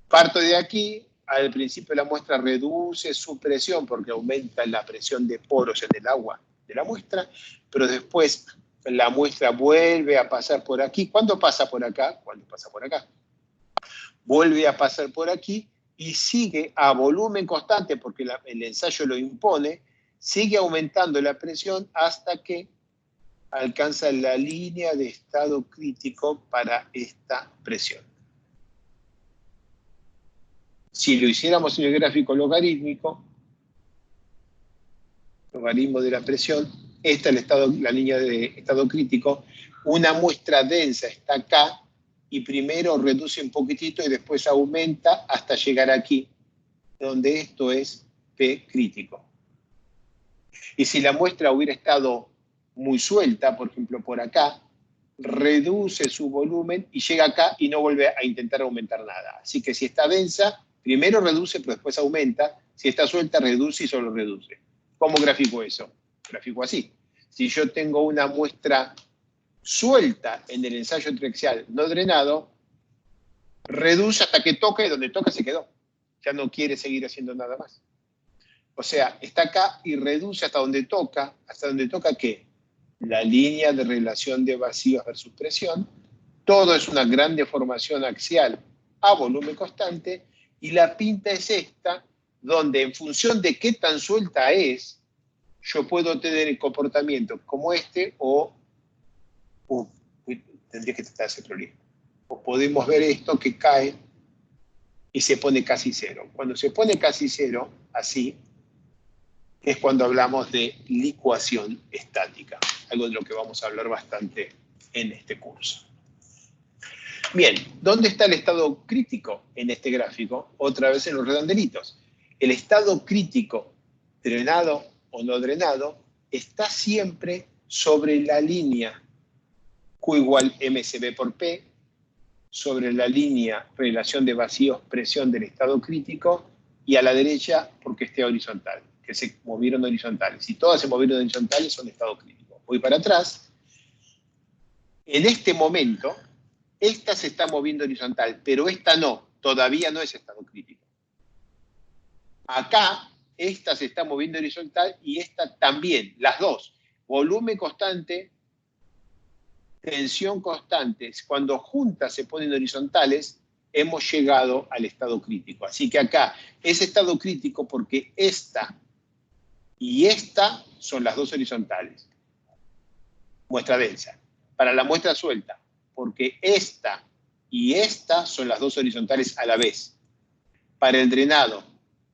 Parto de aquí, al principio la muestra reduce su presión porque aumenta la presión de poros en el agua de la muestra, pero después la muestra vuelve a pasar por aquí. ¿Cuándo pasa por acá? Cuando pasa por acá. Vuelve a pasar por aquí y sigue a volumen constante, porque el ensayo lo impone, sigue aumentando la presión hasta que alcanza la línea de estado crítico para esta presión. Si lo hiciéramos en el gráfico logarítmico, logaritmo de la presión, esta es la línea de estado crítico, una muestra densa está acá y primero reduce un poquitito y después aumenta hasta llegar aquí, donde esto es P crítico. Y si la muestra hubiera estado muy suelta, por ejemplo por acá, reduce su volumen y llega acá y no vuelve a intentar aumentar nada. Así que si está densa, primero reduce, pero después aumenta. Si está suelta, reduce y solo reduce. ¿Cómo grafico eso? Grafico así. Si yo tengo una muestra suelta en el ensayo triaxial no drenado, reduce hasta que toca y donde toca se quedó. Ya no quiere seguir haciendo nada más. O sea, está acá y reduce hasta donde toca. ¿Hasta donde toca qué? La línea de relación de vacíos versus presión. Todo es una gran deformación axial a volumen constante y la pinta es esta, donde en función de qué tan suelta es, yo puedo tener el comportamiento como este o tendría que tratar de hacer prolijo. O podemos ver esto que cae y se pone casi cero. Cuando se pone casi cero, así, es cuando hablamos de licuación estática, algo de lo que vamos a hablar bastante en este curso. Bien, ¿dónde está el estado crítico en este gráfico? Otra vez en los redondelitos. El estado crítico, drenado o no drenado, está siempre sobre la línea Q igual MCB por P, sobre la línea relación de vacíos-presión del estado crítico, y a la derecha porque esté horizontal, que se movieron horizontales. Si todas se movieron horizontales son estado crítico. Voy para atrás. En este momento, esta se está moviendo horizontal, pero esta no, todavía no es estado crítico. Acá, esta se está moviendo horizontal y esta también, las dos. Volumen constante, tensión constante. Cuando juntas se ponen horizontales, hemos llegado al estado crítico. Así que acá es estado crítico porque esta y esta son las dos horizontales. Muestra densa. Para la muestra suelta, porque esta y esta son las dos horizontales a la vez. Para el drenado,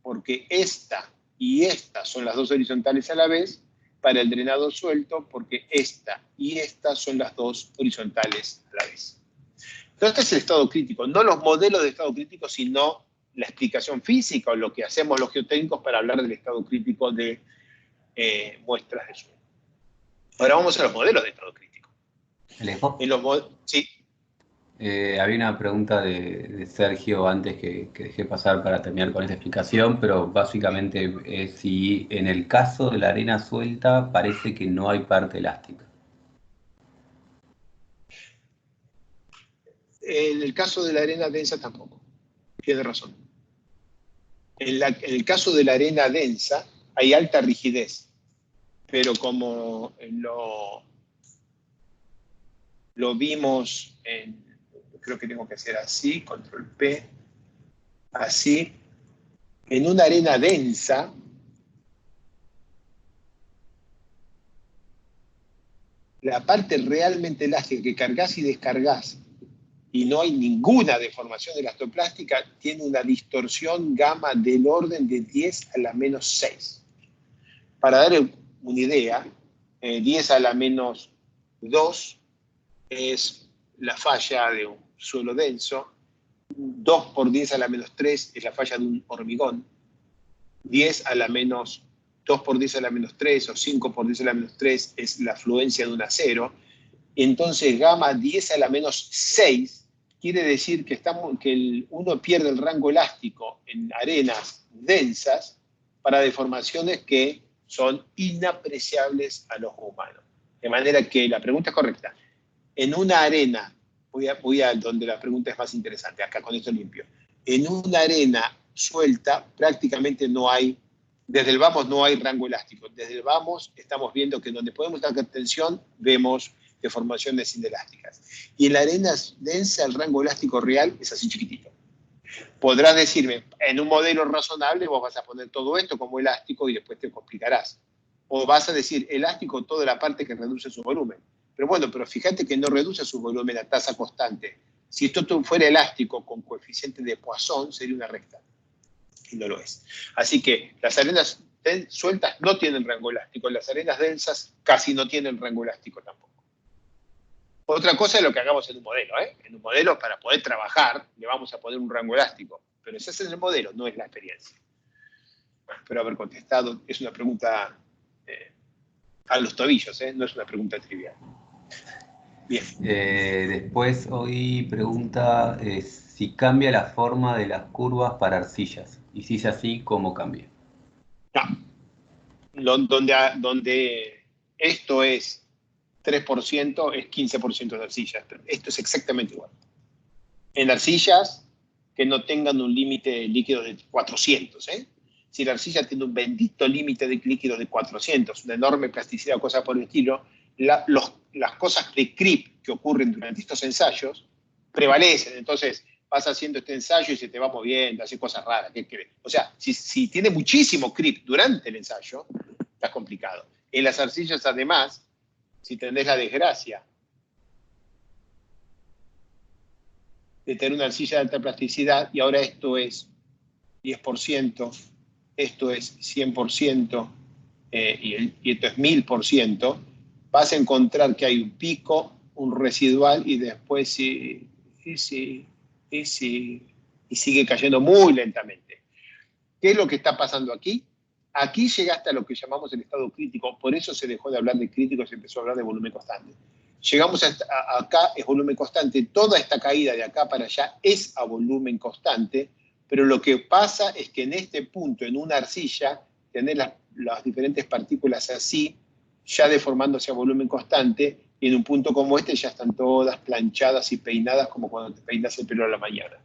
porque esta y esta son las dos horizontales a la vez. Para el drenado suelto, porque esta y esta son las dos horizontales a la vez. Entonces, este es el estado crítico, no los modelos de estado crítico, sino la explicación física o lo que hacemos los geotécnicos para hablar del estado crítico de muestras de suelo. Ahora vamos a los modelos de estado crítico. Sí. Había una pregunta de Sergio antes que dejé pasar para terminar con esta explicación, pero básicamente es si en el caso de la arena suelta parece que no hay parte elástica. En el caso de la arena densa tampoco. Tiene razón. En el caso de la arena densa hay alta rigidez, pero como lo vimos en creo que tengo que hacer así, control P, así. En una arena densa, la parte realmente elástica que cargas y descargas, y no hay ninguna deformación elastoplástica, tiene una distorsión gamma del orden de 10 a la menos 6. Para dar una idea, 10 a la menos 2 es la falla de un suelo denso, 2 por 10 a la menos 3 es la falla de un hormigón, 10 a la menos 2 por 10 a la menos 3 o 5 por 10 a la menos 3 es la fluencia de un acero. Entonces, gamma 10 a la menos 6 quiere decir que, uno pierde el rango elástico en arenas densas para deformaciones que son inapreciables a los humanos. De manera que la pregunta es correcta. En una arena, voy a donde la pregunta es más interesante, acá con esto limpio. En una arena suelta prácticamente no hay, desde el vamos no hay rango elástico. Desde el vamos estamos viendo que donde podemos dar tensión vemos deformaciones inelásticas. Y en la arena densa el rango elástico real es así chiquitito. Podrás decirme, en un modelo razonable vos vas a poner todo esto como elástico y después te complicarás. O vas a decir elástico toda la parte que reduce su volumen. Pero bueno, pero fíjate que no reduce su volumen a tasa constante. Si esto fuera elástico con coeficiente de Poisson, sería una recta. Y no lo es. Así que las arenas sueltas no tienen rango elástico. Las arenas densas casi no tienen rango elástico tampoco. Otra cosa es lo que hagamos en un modelo. En un modelo, para poder trabajar, le vamos a poner un rango elástico. Pero ese es el modelo, no es la experiencia. Bueno, espero haber contestado. Es una pregunta a los tobillos, no es una pregunta trivial. Bien. Después hoy pregunta si cambia la forma de las curvas para arcillas. Y si es así, ¿cómo cambia? No. Donde esto es 3%, es 15% de arcillas. Esto es exactamente igual. En arcillas que no tengan un límite líquido de 400. Si la arcilla tiene un bendito límite de líquido de 400, una enorme plasticidad o cosas por el estilo, las cosas de creep que ocurren durante estos ensayos prevalecen. Entonces vas haciendo este ensayo y se te va moviendo, hace cosas raras. ¿Qué crees? O sea, si tiene muchísimo creep durante el ensayo, está complicado. En las arcillas, además, si tenés la desgracia de tener una arcilla de alta plasticidad, y ahora esto es 10%, esto es 100%, y esto es 1000%, vas a encontrar que hay un pico, un residual, y después sigue cayendo muy lentamente. ¿Qué es lo que está pasando aquí? Aquí llegaste a lo que llamamos el estado crítico, por eso se dejó de hablar de crítico y se empezó a hablar de volumen constante. Llegamos acá, es volumen constante, toda esta caída de acá para allá es a volumen constante, pero lo que pasa es que en este punto, en una arcilla, tenés las diferentes partículas así, ya deformándose a volumen constante, y en un punto como este ya están todas planchadas y peinadas como cuando te peinas el pelo a la mañana.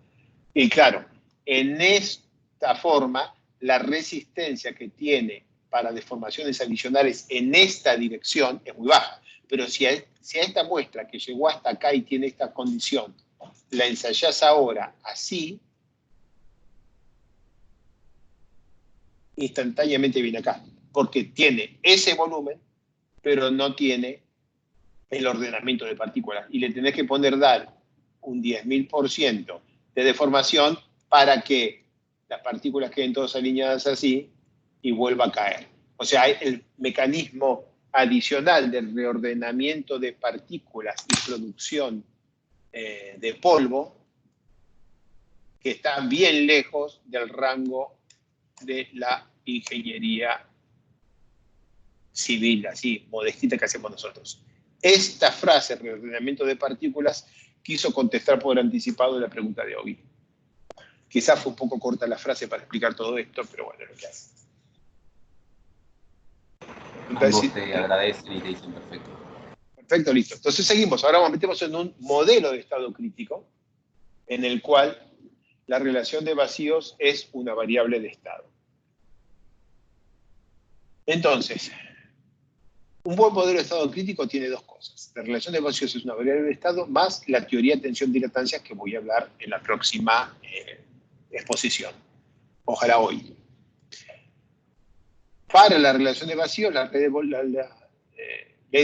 Y claro, en esta forma, la resistencia que tiene para deformaciones adicionales en esta dirección es muy baja. Pero si a esta muestra que llegó hasta acá y tiene esta condición, la ensayás ahora así, instantáneamente viene acá. Porque tiene ese volumen, pero no tiene el ordenamiento de partículas. Y le tenés que dar un 10.000% de deformación para que las partículas queden todas alineadas así y vuelva a caer. O sea, el mecanismo adicional del reordenamiento de partículas y producción de polvo que está bien lejos del rango de la ingeniería civil, así, modestita que hacemos nosotros. Esta frase, reordenamiento de partículas, quiso contestar por anticipado la pregunta de Ogi. Quizás fue un poco corta la frase para explicar todo esto, pero bueno, es lo que hace. Ambos te agradecen y te dicen perfecto. Perfecto, listo. Entonces seguimos. Ahora nos metemos en un modelo de estado crítico en el cual la relación de vacíos es una variable de estado. Entonces, Un buen modelo de estado crítico tiene dos cosas. La relación de vacíos es una variable de estado más la teoría de tensión-dilatancia que voy a hablar en la próxima exposición. Ojalá hoy. Para la relación de vacíos, la ley de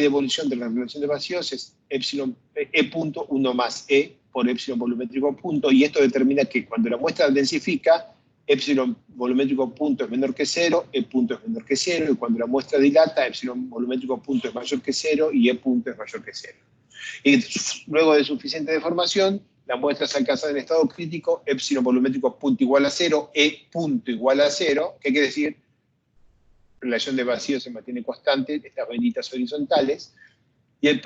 evolución de la relación de vacíos es epsilon E punto 1 más E por epsilon volumétrico punto, y esto determina que cuando la muestra densifica, epsilon volumétrico punto es menor que 0, E punto es menor que 0, y cuando la muestra dilata, epsilon volumétrico punto es mayor que 0 y E punto es mayor que 0. Y luego de suficiente deformación, la muestra se alcanza en estado crítico, epsilon volumétrico punto igual a 0, E punto igual a 0, ¿qué quiere decir? Relación de vacío se mantiene constante, estas benditas horizontales, y en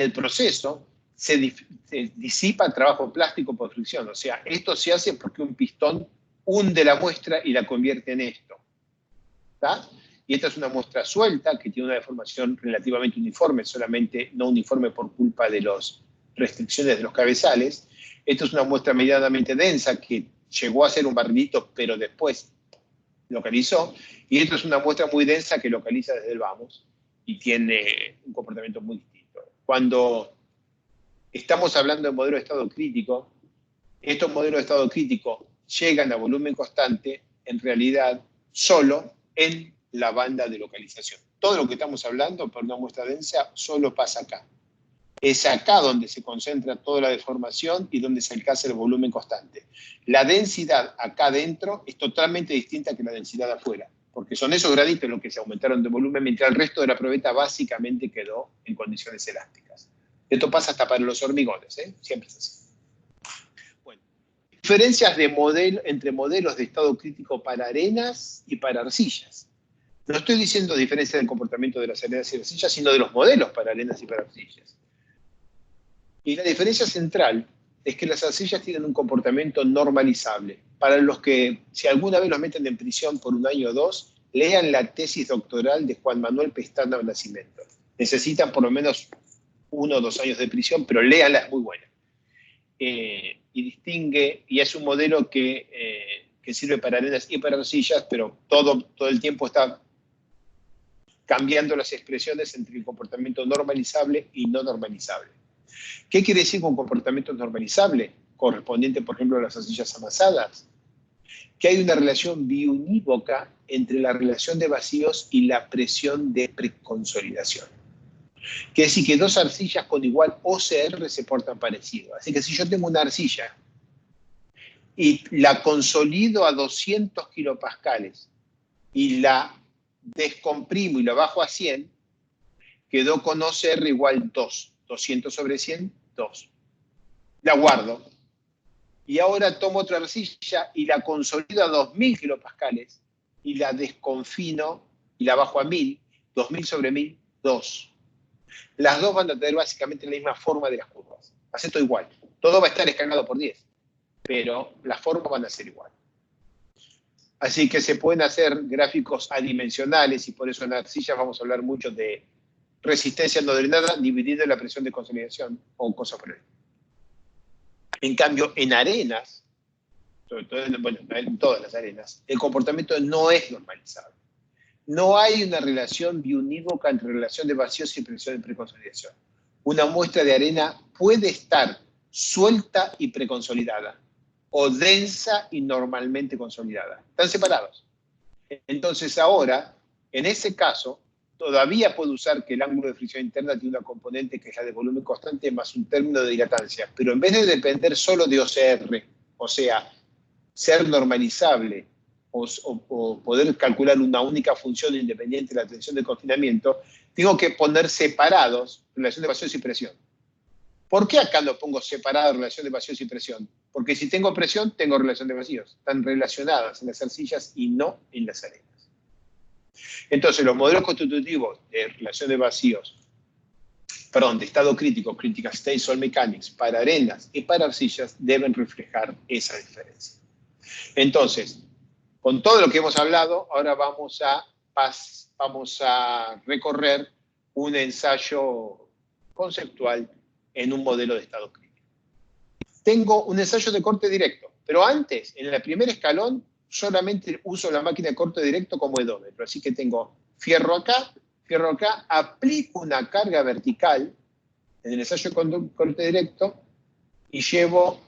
el proceso se disipa el trabajo plástico por fricción. O sea, esto se hace porque un pistón hunde la muestra y la convierte en esto. ¿Está? Y esta es una muestra suelta que tiene una deformación relativamente uniforme, solamente no uniforme por culpa de las restricciones de los cabezales. Esto es una muestra medianamente densa que llegó a ser un barrilito, pero después localizó, y esto es una muestra muy densa que localiza desde el vamos y tiene un comportamiento muy distinto. Cuando estamos hablando de modelo de estado crítico, estos modelos de estado crítico llegan a volumen constante, en realidad, solo en la banda de localización. Todo lo que estamos hablando por una muestra densa solo pasa acá. Es acá donde se concentra toda la deformación y donde se alcanza el volumen constante. La densidad acá adentro es totalmente distinta que la densidad afuera, porque son esos graditos los que se aumentaron de volumen, mientras el resto de la probeta básicamente quedó en condiciones elásticas. Esto pasa hasta para los hormigones, ¿eh? Siempre es así. Bueno, diferencias entre modelos de estado crítico para arenas y para arcillas. No estoy diciendo diferencia del comportamiento de las arenas y arcillas, sino de los modelos para arenas y para arcillas. Y la diferencia central es que las arcillas tienen un comportamiento normalizable. Para los que, si alguna vez los meten en prisión por un año o dos, lean la tesis doctoral de Juan Manuel Pestana Nascimento. Necesitan por lo menos 1 o 2 años de prisión, pero léanla, es muy buena. Y distingue, y es un modelo que sirve para arenas y para arcillas, pero todo el tiempo está cambiando las expresiones entre el comportamiento normalizable y no normalizable. ¿Qué quiere decir con comportamiento normalizable? Correspondiente, por ejemplo, a las arcillas amasadas. Que hay una relación biunívoca entre la relación de vacíos y la presión de preconsolidación. Quiere decir que dos arcillas con igual OCR se portan parecido. Así que si yo tengo una arcilla y la consolido a 200 kilopascales y la descomprimo y la bajo a 100, quedó con OCR igual 2. 200 sobre 100, 2. La guardo. Y ahora tomo otra arcilla y la consolido a 2000 kilopascales y la desconfino y la bajo a 1000. 2000 sobre 1000, 2. Las dos van a tener básicamente la misma forma de las curvas. Hace todo igual. Todo va a estar escalado por 10, pero las formas van a ser igual. Así que se pueden hacer gráficos adimensionales y por eso en arcillas vamos a hablar mucho de resistencia no drenada dividida en la presión de consolidación o cosas por ahí. En cambio, en arenas, sobre todo en todas las arenas, el comportamiento no es normalizable. No hay una relación biunívoca entre relación de vacíos y presión de preconsolidación. Una muestra de arena puede estar suelta y preconsolidada, o densa y normalmente consolidada. Están separados. Entonces ahora, en ese caso, todavía puedo usar que el ángulo de fricción interna tiene una componente que es la de volumen constante más un término de dilatancia, pero en vez de depender solo de OCR, o sea, ser normalizable o poder calcular una única función independiente de la tensión de confinamiento, tengo que poner separados relación de vacíos y presión. ¿Por qué acá no pongo separada relación de vacíos y presión? Porque si tengo presión, tengo relación de vacíos. Están relacionadas en las arcillas y no en las arenas. Entonces, los modelos constitutivos de relación de vacíos, de estado crítico, critical state soil mechanics, para arenas y para arcillas, deben reflejar esa diferencia. Entonces, con todo lo que hemos hablado, ahora vamos a recorrer un ensayo conceptual en un modelo de estado crítico. Tengo un ensayo de corte directo, pero antes, en el primer escalón, solamente uso la máquina de corte directo como edómetro. Así que tengo fierro acá, aplico una carga vertical en el ensayo con corte directo y llevo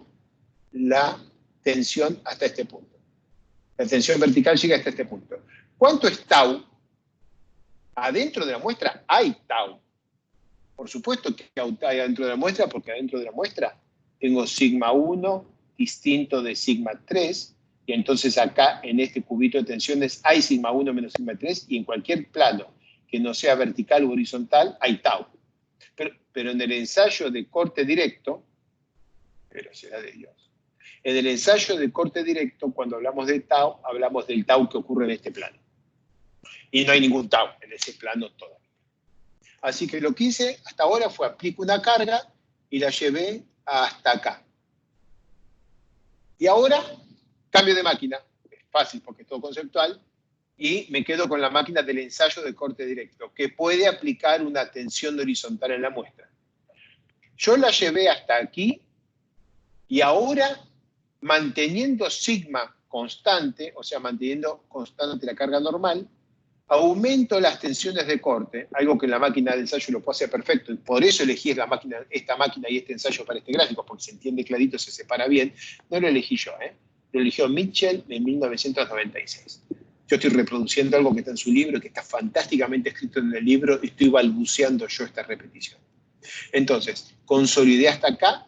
la tensión hasta este punto. La tensión vertical llega hasta este punto. ¿Cuánto es tau? Adentro de la muestra hay tau. Por supuesto que hay adentro de la muestra, porque adentro de la muestra tengo sigma 1 distinto de sigma 3, y entonces acá en este cubito de tensiones hay sigma 1 menos sigma 3, y en cualquier plano que no sea vertical o horizontal hay tau. Pero en el ensayo de corte directo, pero será de Dios. En el ensayo de corte directo, cuando hablamos de tau, hablamos del tau que ocurre en este plano. Y no hay ningún tau en ese plano todavía. Así que lo que hice hasta ahora fue aplico una carga y la llevé hasta acá. Y ahora cambio de máquina. Es fácil porque es todo conceptual. Y me quedo con la máquina del ensayo de corte directo, que puede aplicar una tensión horizontal en la muestra. Yo la llevé hasta aquí y ahora, manteniendo sigma constante, o sea, manteniendo constante la carga normal, aumento las tensiones de corte, algo que en la máquina de ensayo lo puedo hacer perfecto, y por eso elegí esta máquina y este ensayo para este gráfico, porque se entiende clarito, se separa bien. No lo elegí yo, lo eligió Mitchell en 1996. Yo estoy reproduciendo algo que está en su libro, que está fantásticamente escrito en el libro, y estoy balbuceando yo esta repetición. Entonces, consolidé hasta acá,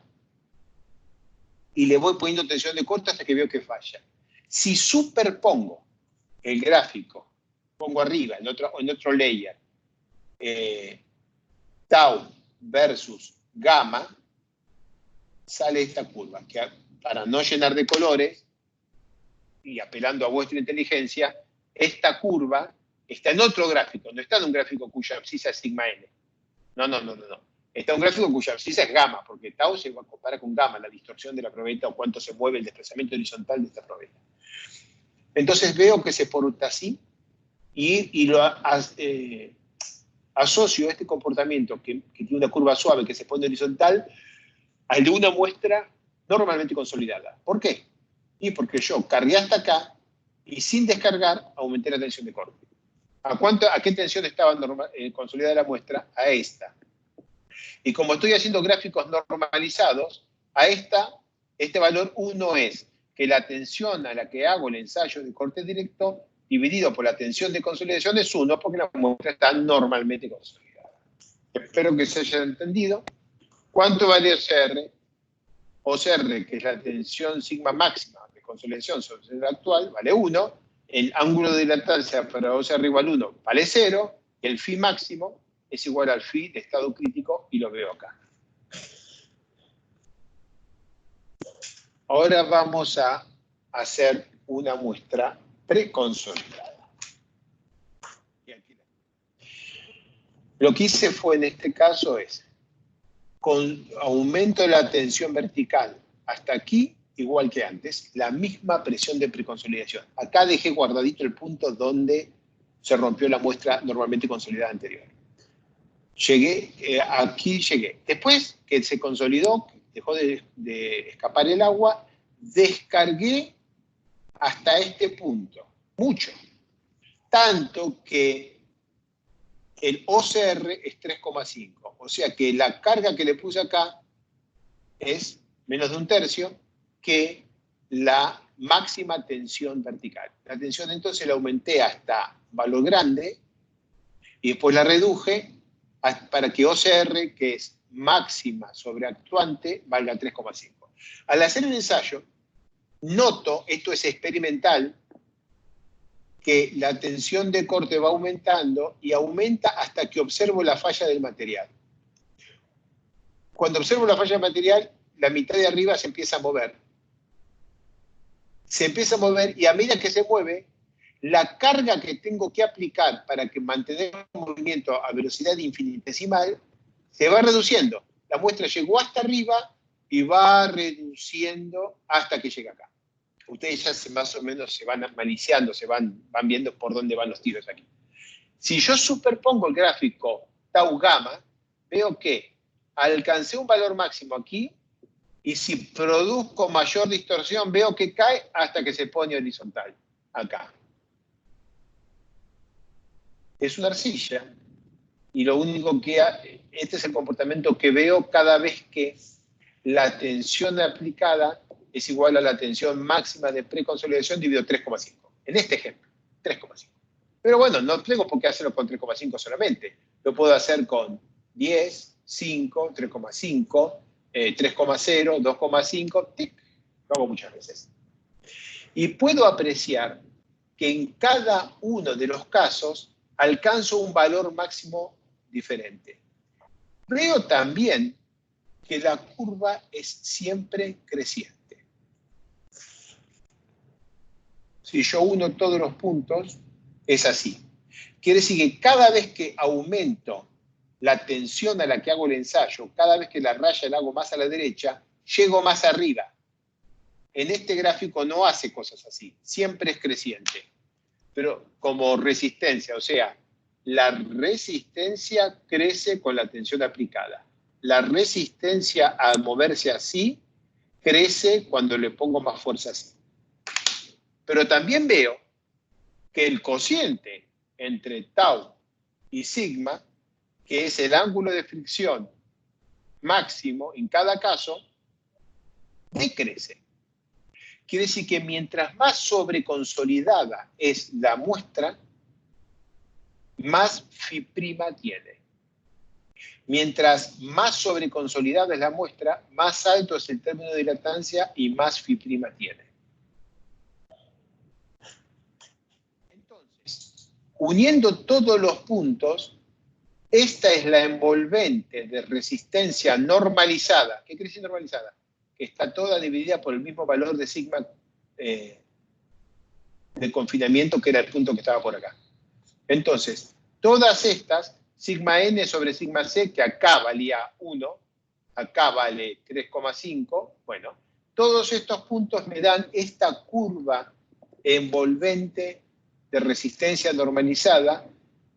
y le voy poniendo tensión de corte hasta que veo que falla. Si superpongo el gráfico, pongo arriba, en otro layer, tau versus gamma, sale esta curva, que para no llenar de colores, y apelando a vuestra inteligencia, esta curva está en otro gráfico, no está en un gráfico cuya abscisa es sigma n. No. Está en un gráfico cuya abscisa es gamma, porque tau se compara con gamma, la distorsión de la probeta o cuánto se mueve el desplazamiento horizontal de esta probeta. Entonces veo que se porta así y lo asocio a este comportamiento que tiene una curva suave que se pone horizontal al de una muestra normalmente consolidada. ¿Por qué? Y porque yo cargué hasta acá y sin descargar aumenté la tensión de corte. ¿A qué tensión estaba consolidada la muestra? A esta. Y como estoy haciendo gráficos normalizados, este valor 1 es que la tensión a la que hago el ensayo de corte directo dividido por la tensión de consolidación es 1, porque la muestra está normalmente consolidada. Espero que se haya entendido. ¿Cuánto vale OCR? OCR, que es la tensión sigma máxima de consolidación sobre el actual, vale 1. El ángulo de dilatancia para OCR igual 1 vale 0. Y el phi máximo es igual al phi de estado crítico, y lo veo acá. Ahora vamos a hacer una muestra preconsolidada. Lo que hice fue, en este caso, con aumento de la tensión vertical hasta aquí, igual que antes, la misma presión de preconsolidación. Acá dejé guardadito el punto donde se rompió la muestra normalmente consolidada anterior. Aquí llegué. Después que se consolidó, dejó de escapar el agua, descargué hasta este punto. Mucho. Tanto que el OCR es 3,5. O sea que la carga que le puse acá es menos de 1/3 que la máxima tensión vertical. La tensión entonces la aumenté hasta valor grande y después la reduje para que OCR, que es máxima sobre actuante, valga 3,5. Al hacer el ensayo, noto, esto es experimental, que la tensión de corte va aumentando y aumenta hasta que observo la falla del material. Cuando observo la falla del material, la mitad de arriba se empieza a mover. Se empieza a mover y a medida que se mueve, la carga que tengo que aplicar para que mantener el movimiento a velocidad infinitesimal se va reduciendo. La muestra llegó hasta arriba y va reduciendo hasta que llega acá. Ustedes ya más o menos se van maliciando, van viendo por dónde van los tiros aquí. Si yo superpongo el gráfico tau gamma, veo que alcancé un valor máximo aquí y si produzco mayor distorsión, veo que cae hasta que se pone horizontal, acá. Es una arcilla. Y lo único que... Este es el comportamiento que veo cada vez que la tensión aplicada es igual a la tensión máxima de preconsolidación dividido 3,5. En este ejemplo, 3,5. Pero bueno, no tengo por qué hacerlo con 3,5 solamente. Lo puedo hacer con 10, 5, 3,5, 3,0, 2,5, tic. Lo hago muchas veces. Y puedo apreciar que en cada uno de los casos alcanzo un valor máximo diferente. Veo también que la curva es siempre creciente. Si yo uno todos los puntos, es así. Quiere decir que cada vez que aumento la tensión a la que hago el ensayo, cada vez que la raya la hago más a la derecha, llego más arriba. En este gráfico no hace cosas así, siempre es creciente. Pero como resistencia, o sea, la resistencia crece con la tensión aplicada. La resistencia a moverse así crece cuando le pongo más fuerza así. Pero también veo que el cociente entre tau y sigma, que es el ángulo de fricción máximo en cada caso, decrece. Quiere decir que mientras más sobreconsolidada es la muestra, más phi' tiene. Mientras más sobreconsolidada es la muestra, más alto es el término de dilatancia y más phi' tiene. Entonces, uniendo todos los puntos, esta es la envolvente de resistencia normalizada. ¿Qué quiere decir normalizada? Que está toda dividida por el mismo valor de sigma de confinamiento, que era el punto que estaba por acá. Entonces, todas estas, sigma n sobre sigma c, que acá valía 1, acá vale 3,5, bueno, todos estos puntos me dan esta curva envolvente de resistencia normalizada,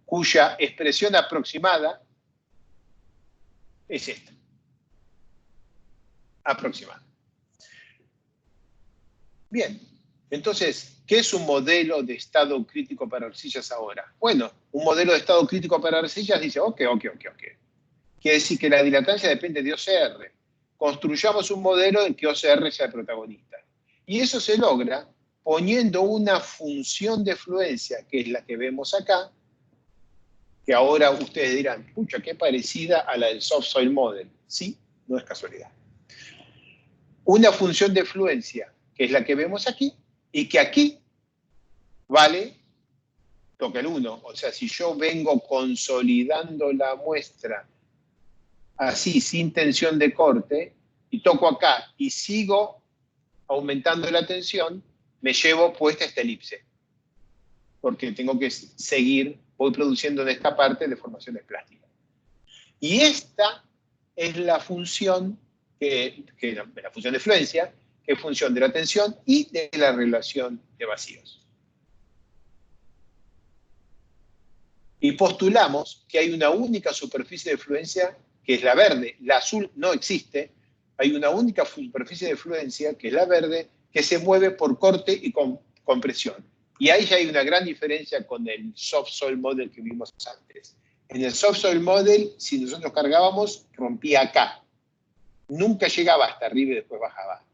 cuya expresión aproximada es esta. Aproximada. Bien, entonces, ¿qué es un modelo de estado crítico para arcillas ahora? Bueno, un modelo de estado crítico para arcillas dice, ok. Quiere decir que la dilatancia depende de OCR. Construyamos un modelo en que OCR sea el protagonista. Y eso se logra poniendo una función de fluencia, que es la que vemos acá, que ahora ustedes dirán, pucha, qué parecida a la del Soft Soil Model. Sí, no es casualidad. Una función de fluencia, que es la que vemos aquí, y que aquí vale lo que el 1. O sea, si yo vengo consolidando la muestra así, sin tensión de corte, y toco acá y sigo aumentando la tensión, me llevo puesta esta elipse. Porque tengo que seguir, voy produciendo en esta parte deformaciones plásticas. Y esta es la función, la función de fluencia, que es función de la tensión y de la relación de vacíos. Y postulamos que hay una única superficie de fluencia, que es la verde. La azul no existe. Hay una única superficie de fluencia, que es la verde, que se mueve por corte y compresión. Y ahí ya hay una gran diferencia con el Soft Soil Model que vimos antes. En el Soft Soil Model, si nosotros cargábamos, rompía acá. Nunca llegaba hasta arriba y después bajaba.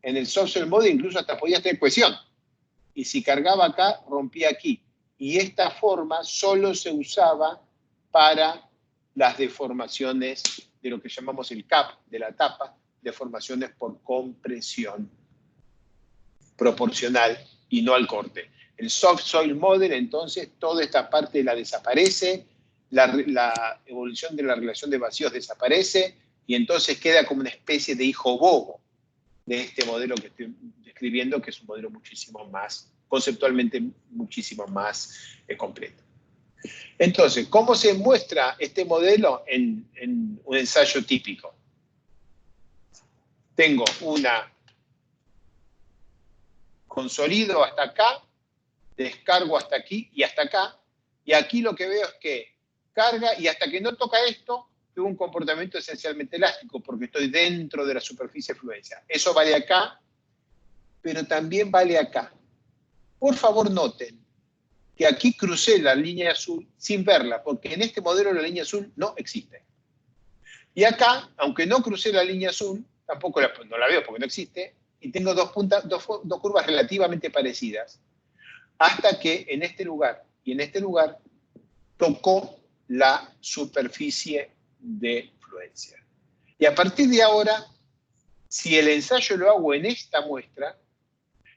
En el Soft Soil Model incluso hasta podía tener cohesión. Y si cargaba acá, rompía aquí. Y esta forma solo se usaba para las deformaciones de lo que llamamos el CAP, de la tapa, deformaciones por compresión proporcional y no al corte. El Soft Soil Model, entonces, toda esta parte la desaparece, la evolución de la relación de vacíos desaparece, y entonces queda como una especie de hijo bobo de este modelo que estoy describiendo, que es un modelo muchísimo más, conceptualmente muchísimo más completo. Entonces, ¿cómo se muestra este modelo en un ensayo típico? Tengo una consolido hasta acá, descargo hasta aquí y hasta acá, y aquí lo que veo es que carga y hasta que no toca esto, tengo un comportamiento esencialmente elástico porque estoy dentro de la superficie de fluencia. Eso vale acá, pero también vale acá. Por favor, noten que aquí crucé la línea azul sin verla, porque en este modelo la línea azul no existe. Y acá, aunque no crucé la línea azul, tampoco no la veo porque no existe, y tengo dos curvas relativamente parecidas, hasta que en este lugar y en este lugar tocó la superficie de fluencia. Y a partir de ahora, si el ensayo lo hago en esta muestra,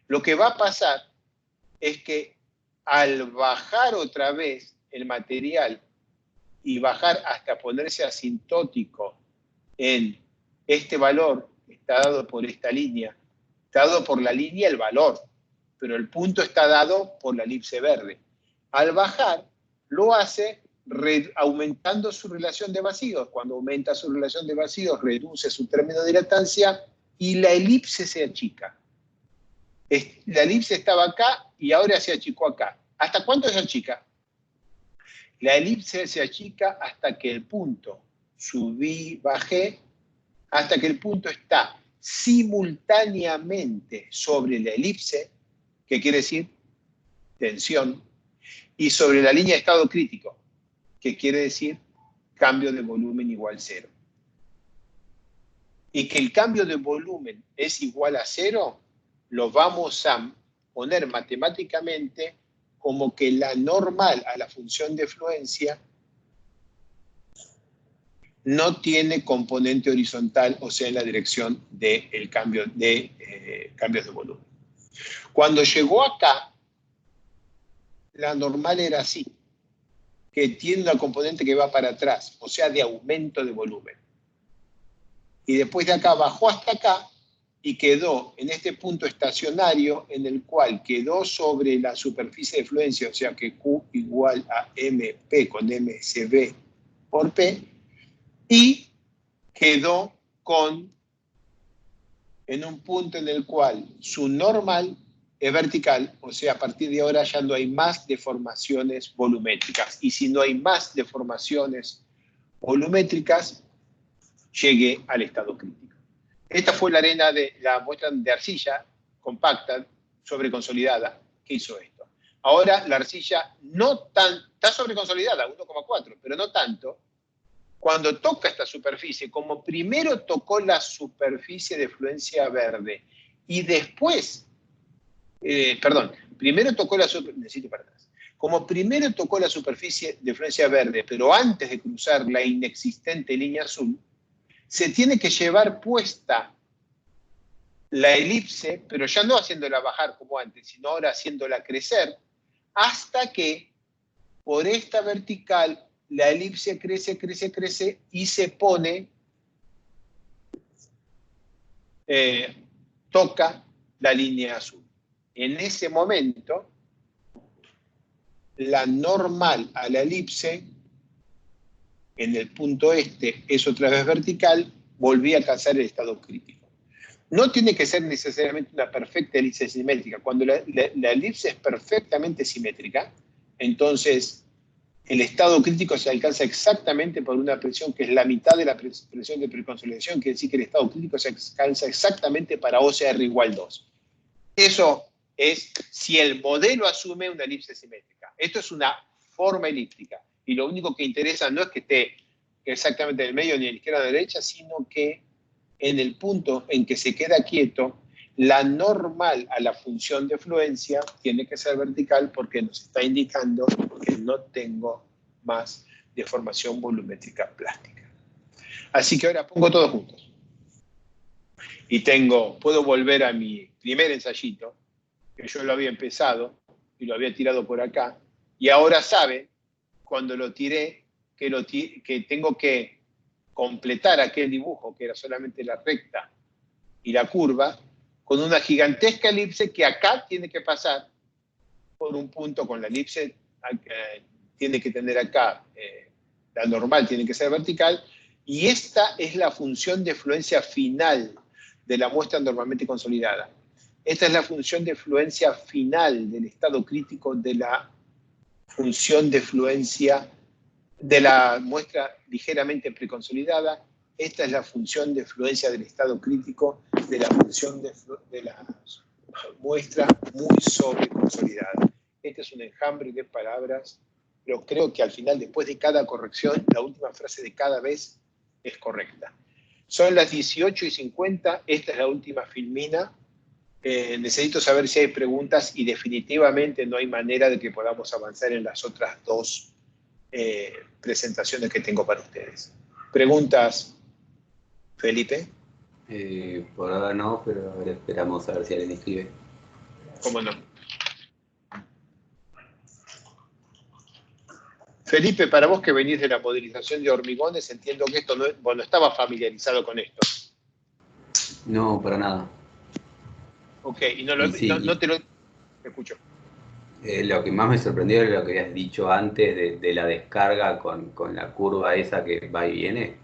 lo que va a pasar es que al bajar otra vez el material y bajar hasta ponerse asintótico en este valor, que está dado por esta línea, está dado por la línea el valor, pero el punto está dado por la elipse verde. Al bajar, lo hace aumentando su relación de vacíos. Cuando aumenta su relación de vacíos, reduce su término de dilatancia y la elipse se achica. La elipse estaba acá y ahora se achicó acá. ¿Hasta cuánto se achica? La elipse se achica hasta que el punto, subí, bajé, hasta que el punto está simultáneamente sobre la elipse, que quiere decir tensión, y sobre la línea de estado crítico, que quiere decir cambio de volumen igual cero. Y que el cambio de volumen es igual a cero, lo vamos a poner matemáticamente como que la normal a la función de fluencia no tiene componente horizontal, o sea, en la dirección del cambio de cambios de volumen. Cuando llegó acá, la normal era así, que tiene una componente que va para atrás, o sea, de aumento de volumen. Y después de acá bajó hasta acá y quedó en este punto estacionario en el cual quedó sobre la superficie de fluencia, o sea que Q igual a MP con MCB por P, y quedó en un punto en el cual su normal es vertical, o sea, a partir de ahora ya no hay más deformaciones volumétricas. Y si no hay más deformaciones volumétricas, llegué al estado crítico. Esta fue la arena de la muestra de arcilla compacta, sobreconsolidada, que hizo esto. Ahora la arcilla está sobreconsolidada, 1,4, pero no tanto. Cuando toca esta superficie, como primero tocó la superficie de fluencia verde y después, primero tocó la superficie, necesito para atrás. Como primero tocó la superficie de fluencia verde, pero antes de cruzar la inexistente línea azul, se tiene que llevar puesta la elipse, pero ya no haciéndola bajar como antes, sino ahora haciéndola crecer, hasta que por esta vertical la elipse crece, crece, crece y se pone, toca la línea azul. En ese momento, la normal a la elipse, en el punto este, es otra vez vertical, volví a alcanzar el estado crítico. No tiene que ser necesariamente una perfecta elipse simétrica. Cuando la elipse es perfectamente simétrica, entonces el estado crítico se alcanza exactamente por una presión que es la mitad de la presión de preconsolidación, quiere decir que el estado crítico se alcanza exactamente para OCR igual 2. Eso es si el modelo asume una elipse simétrica. Esto es una forma elíptica. Y lo único que interesa no es que esté exactamente en el medio ni a la izquierda o a la derecha, sino que en el punto en que se queda quieto, la normal a la función de fluencia tiene que ser vertical porque nos está indicando que no tengo más deformación volumétrica plástica. Así que ahora pongo todos juntos. Y puedo volver a mi primer ensayito, que yo lo había empezado y lo había tirado por acá, y ahora sabe, cuando lo tiré, que tengo que completar aquel dibujo, que era solamente la recta y la curva, con una gigantesca elipse que acá tiene que pasar por un punto con la elipse, tiene que tener acá, la normal tiene que ser vertical, y esta es la función de fluencia final de la muestra normalmente consolidada. Esta es la función de fluencia final del estado crítico de la función de fluencia de la muestra ligeramente preconsolidada. Esta es la función de fluencia del estado crítico de la función de la muestra muy sobreconsolidada. Este realmente es un enjambre de palabras, pero creo que al final, después de cada corrección, la última frase de cada vez es correcta. Son las 18:50, esta es la última filmina. Necesito saber si hay preguntas y definitivamente no hay manera de que podamos avanzar en las otras dos presentaciones que tengo para ustedes. ¿Preguntas, Felipe? Por ahora no, pero ahora esperamos a ver si alguien escribe. ¿Cómo no? Felipe, para vos que venís de la modelización de hormigones, entiendo que esto no estaba familiarizado con esto. No, para nada. Ok, y Sí, no te lo... Te escucho. lo que más me sorprendió era lo que habías dicho antes de la descarga con la curva esa que va y viene.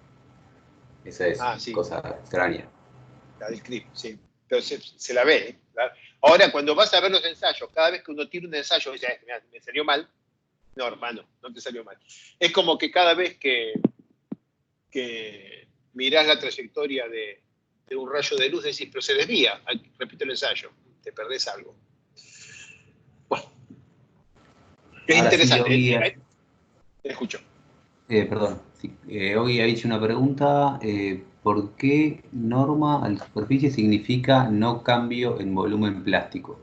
Esa es Sí, cosa extraña. la del script, sí. Pero se la ve, ¿eh? Ahora, cuando vas a ver los ensayos, cada vez que uno tira un ensayo, dice, me salió mal. No, hermano, no te salió mal. Es como que cada vez que mirás la trayectoria de un rayo de luz, decís, pero se desvía. Repito el ensayo, te perdés algo. Bueno, es Ahora sí, interesante. Ogi, Te escucho. perdón. Sí, Ogi ha hecho una pregunta. ¿Por qué norma a la superficie significa no cambio en volumen plástico?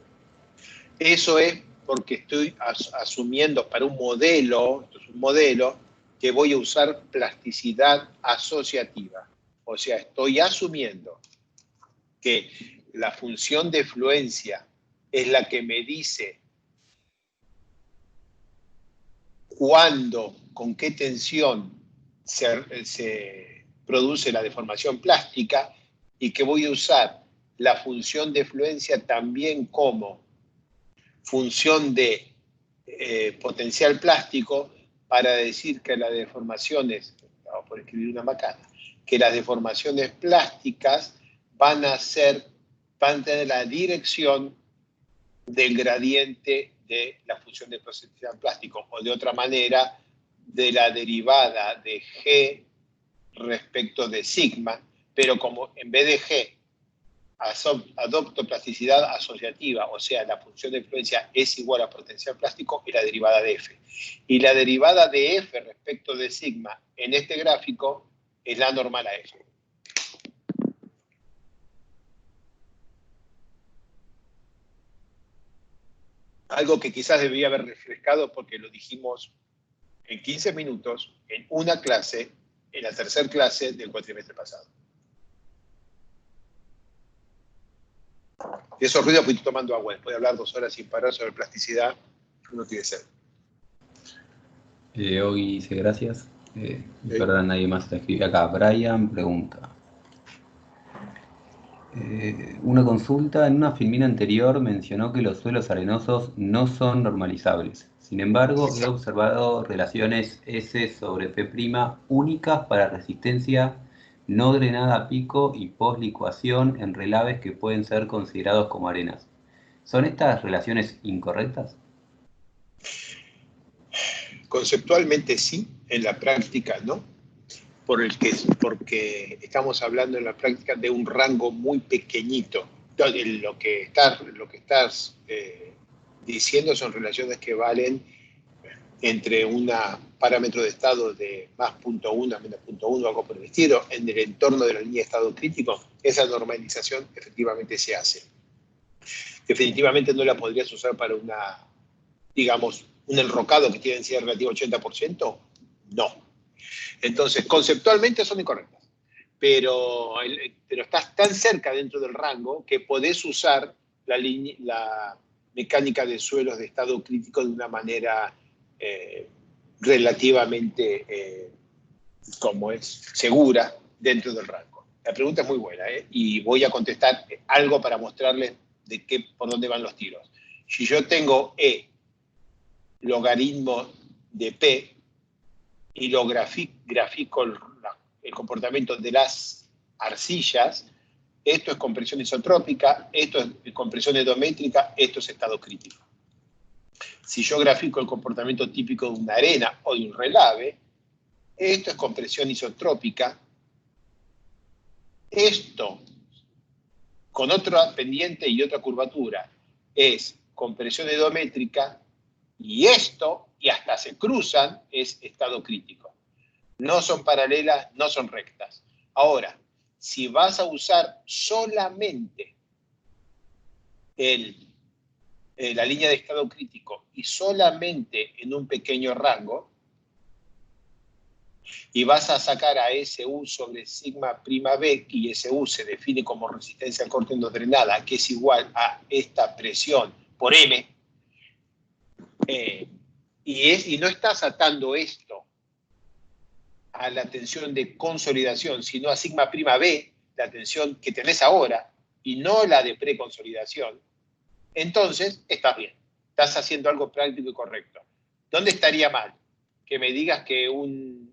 Eso es porque estoy asumiendo para un modelo, esto es un modelo, que voy a usar plasticidad asociativa. O sea, estoy asumiendo que la función de fluencia es la que me dice cuándo, con qué tensión se produce la deformación plástica y que voy a usar la función de fluencia también como función de potencial plástico para decir que las deformaciones, vamos por escribir una macana, que las deformaciones plásticas van a tener la dirección del gradiente de la función de potencial plástico, o de otra manera, de la derivada de G respecto de sigma, pero como en vez de G adopto plasticidad asociativa, o sea, la función de influencia es igual a potencial plástico, y la derivada de F. Y la derivada de F respecto de sigma en este gráfico es la normal a F. Algo que quizás debería haber refrescado porque lo dijimos en 15 minutos en una clase, en la tercera clase del cuatrimestre pasado. Y esos ruidos, pues estoy tomando agua. Después de hablar 2 horas sin parar sobre plasticidad, uno tiene sed. Ogi dice gracias. Perdón, nadie más está escribiendo acá. Brian pregunta. Una consulta, en una filmina anterior mencionó que los suelos arenosos no son normalizables. Sin embargo, he observado relaciones S sobre P' únicas para resistencia no drenada a pico y post-licuación en relaves que pueden ser considerados como arenas. ¿Son estas relaciones incorrectas? Conceptualmente sí, en la práctica no, porque estamos hablando en la práctica de un rango muy pequeñito. Lo que estás diciendo son relaciones que valen entre un parámetro de estado de más 0.1 a menos 0.1, algo por el estilo, en el entorno de la línea de estado crítico. Esa normalización efectivamente se hace. Definitivamente no la podrías usar para digamos, un enrocado que tiene densidad relativa 80%, no. Entonces, conceptualmente son incorrectas, pero estás tan cerca dentro del rango que podés usar la mecánica de suelos de estado crítico de una manera relativamente, como es, segura dentro del rango. La pregunta es muy buena, y voy a contestar algo para mostrarles por dónde van los tiros. Si yo tengo E logaritmo de P y lo grafico el comportamiento de las arcillas, esto es compresión isotrópica, esto es compresión endométrica, esto es estado crítico. Si yo grafico el comportamiento típico de una arena o de un relave, esto es compresión isotrópica, esto con otra pendiente y otra curvatura es compresión endométrica, Y esto, y hasta se cruzan, es estado crítico. No son paralelas, no son rectas. Ahora, si vas a usar solamente la línea de estado crítico y solamente en un pequeño rango, y vas a sacar a SU sobre sigma prima B, y SU se define como resistencia al corte no drenada, que es igual a esta presión por M, y no estás atando esto a la tensión de consolidación, sino a sigma prima B, la tensión que tenés ahora, y no la de preconsolidación, entonces estás bien. Estás haciendo algo práctico y correcto. ¿Dónde estaría mal? Que me digas que un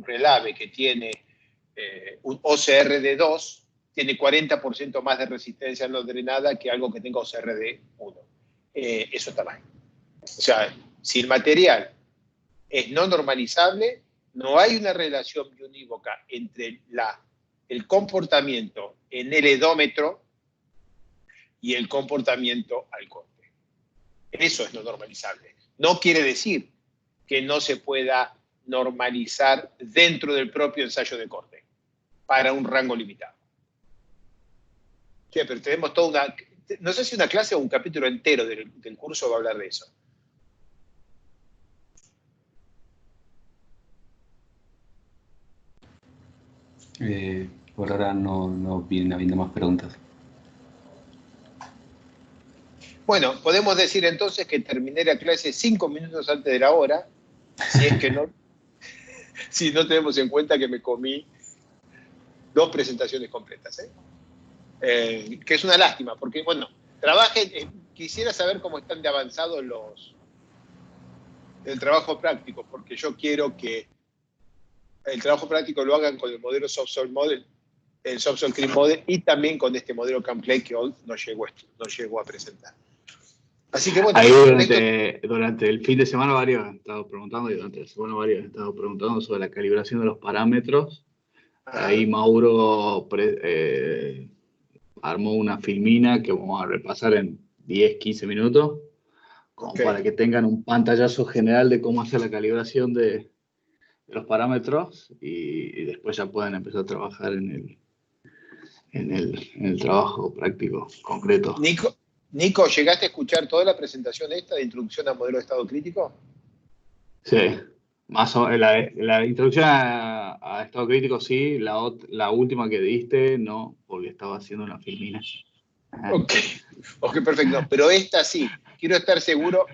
relave que tiene un OCR de 2 tiene 40% más de resistencia no drenada que algo que tenga OCR de 1. Eso está mal. O sea, si el material es no normalizable, no hay una relación unívoca entre el comportamiento en el edómetro y el comportamiento al corte. Eso es no normalizable. No quiere decir que no se pueda normalizar dentro del propio ensayo de corte para un rango limitado. Sí, pero tenemos toda una... No sé si una clase o un capítulo entero del curso va a hablar de eso. Por ahora no vienen habiendo más preguntas. Bueno, podemos decir entonces que terminé la clase 5 minutos antes de la hora, si es que no, si no tenemos en cuenta que me comí 2 presentaciones completas, que es una lástima, porque bueno, trabajen, quisiera saber cómo están de avanzados el trabajo práctico, porque yo quiero que el trabajo práctico lo hagan con el modelo Soft-Sol Model, el Soft-Sol Cream Model, y también con este modelo CAMCLAY que hoy no llegó a presentar. Así que bueno, ahí durante el fin de semana varios han estado preguntando, y durante la semana varios han estado preguntando sobre la calibración de los parámetros. Ahí Mauro armó una filmina que vamos a repasar en 10-15 minutos, como para que tengan un pantallazo general de cómo hacer la calibración de los parámetros, y después ya pueden empezar a trabajar en el trabajo práctico, concreto. Nico, ¿llegaste a escuchar toda la presentación esta de introducción al modelo de estado crítico? Sí, más o la introducción a estado crítico sí, la última que diste no, porque estaba haciendo una filmina. Ok, perfecto. Pero esta sí, quiero estar seguro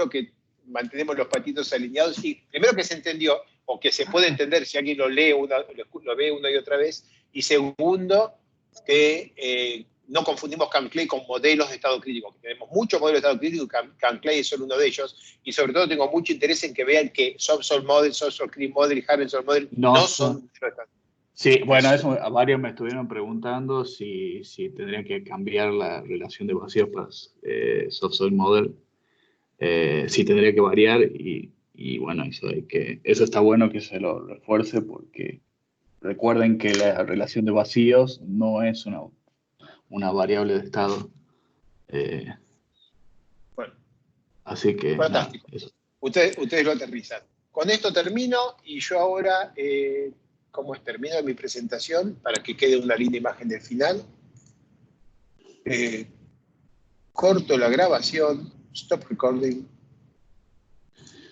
que mantenemos los patitos alineados. Y primero que se entendió, o que se puede entender si alguien lo lee, lo ve una y otra vez. Y segundo, que no confundimos CAMCLAY con modelos de estado crítico. Tenemos muchos modelos de estado crítico, CAMCLAY es solo uno de ellos. Y sobre todo tengo mucho interés en que vean que Soft-Sol Model, Soft-Sol Cream Model y Harrison Model no son... Sí, bueno, eso a varios me estuvieron preguntando si tendrían que cambiar la relación de vacíos para Soft-Sol Model, si tendría que variar, y bueno, eso está bueno que se lo refuerce, porque recuerden que la relación de vacíos no es una variable de estado. Bueno, así que fantástico. Eso. Ustedes lo aterrizan. Con esto termino, y yo ahora... como termino mi presentación, para que quede una linda imagen del final. Corto la grabación, stop recording.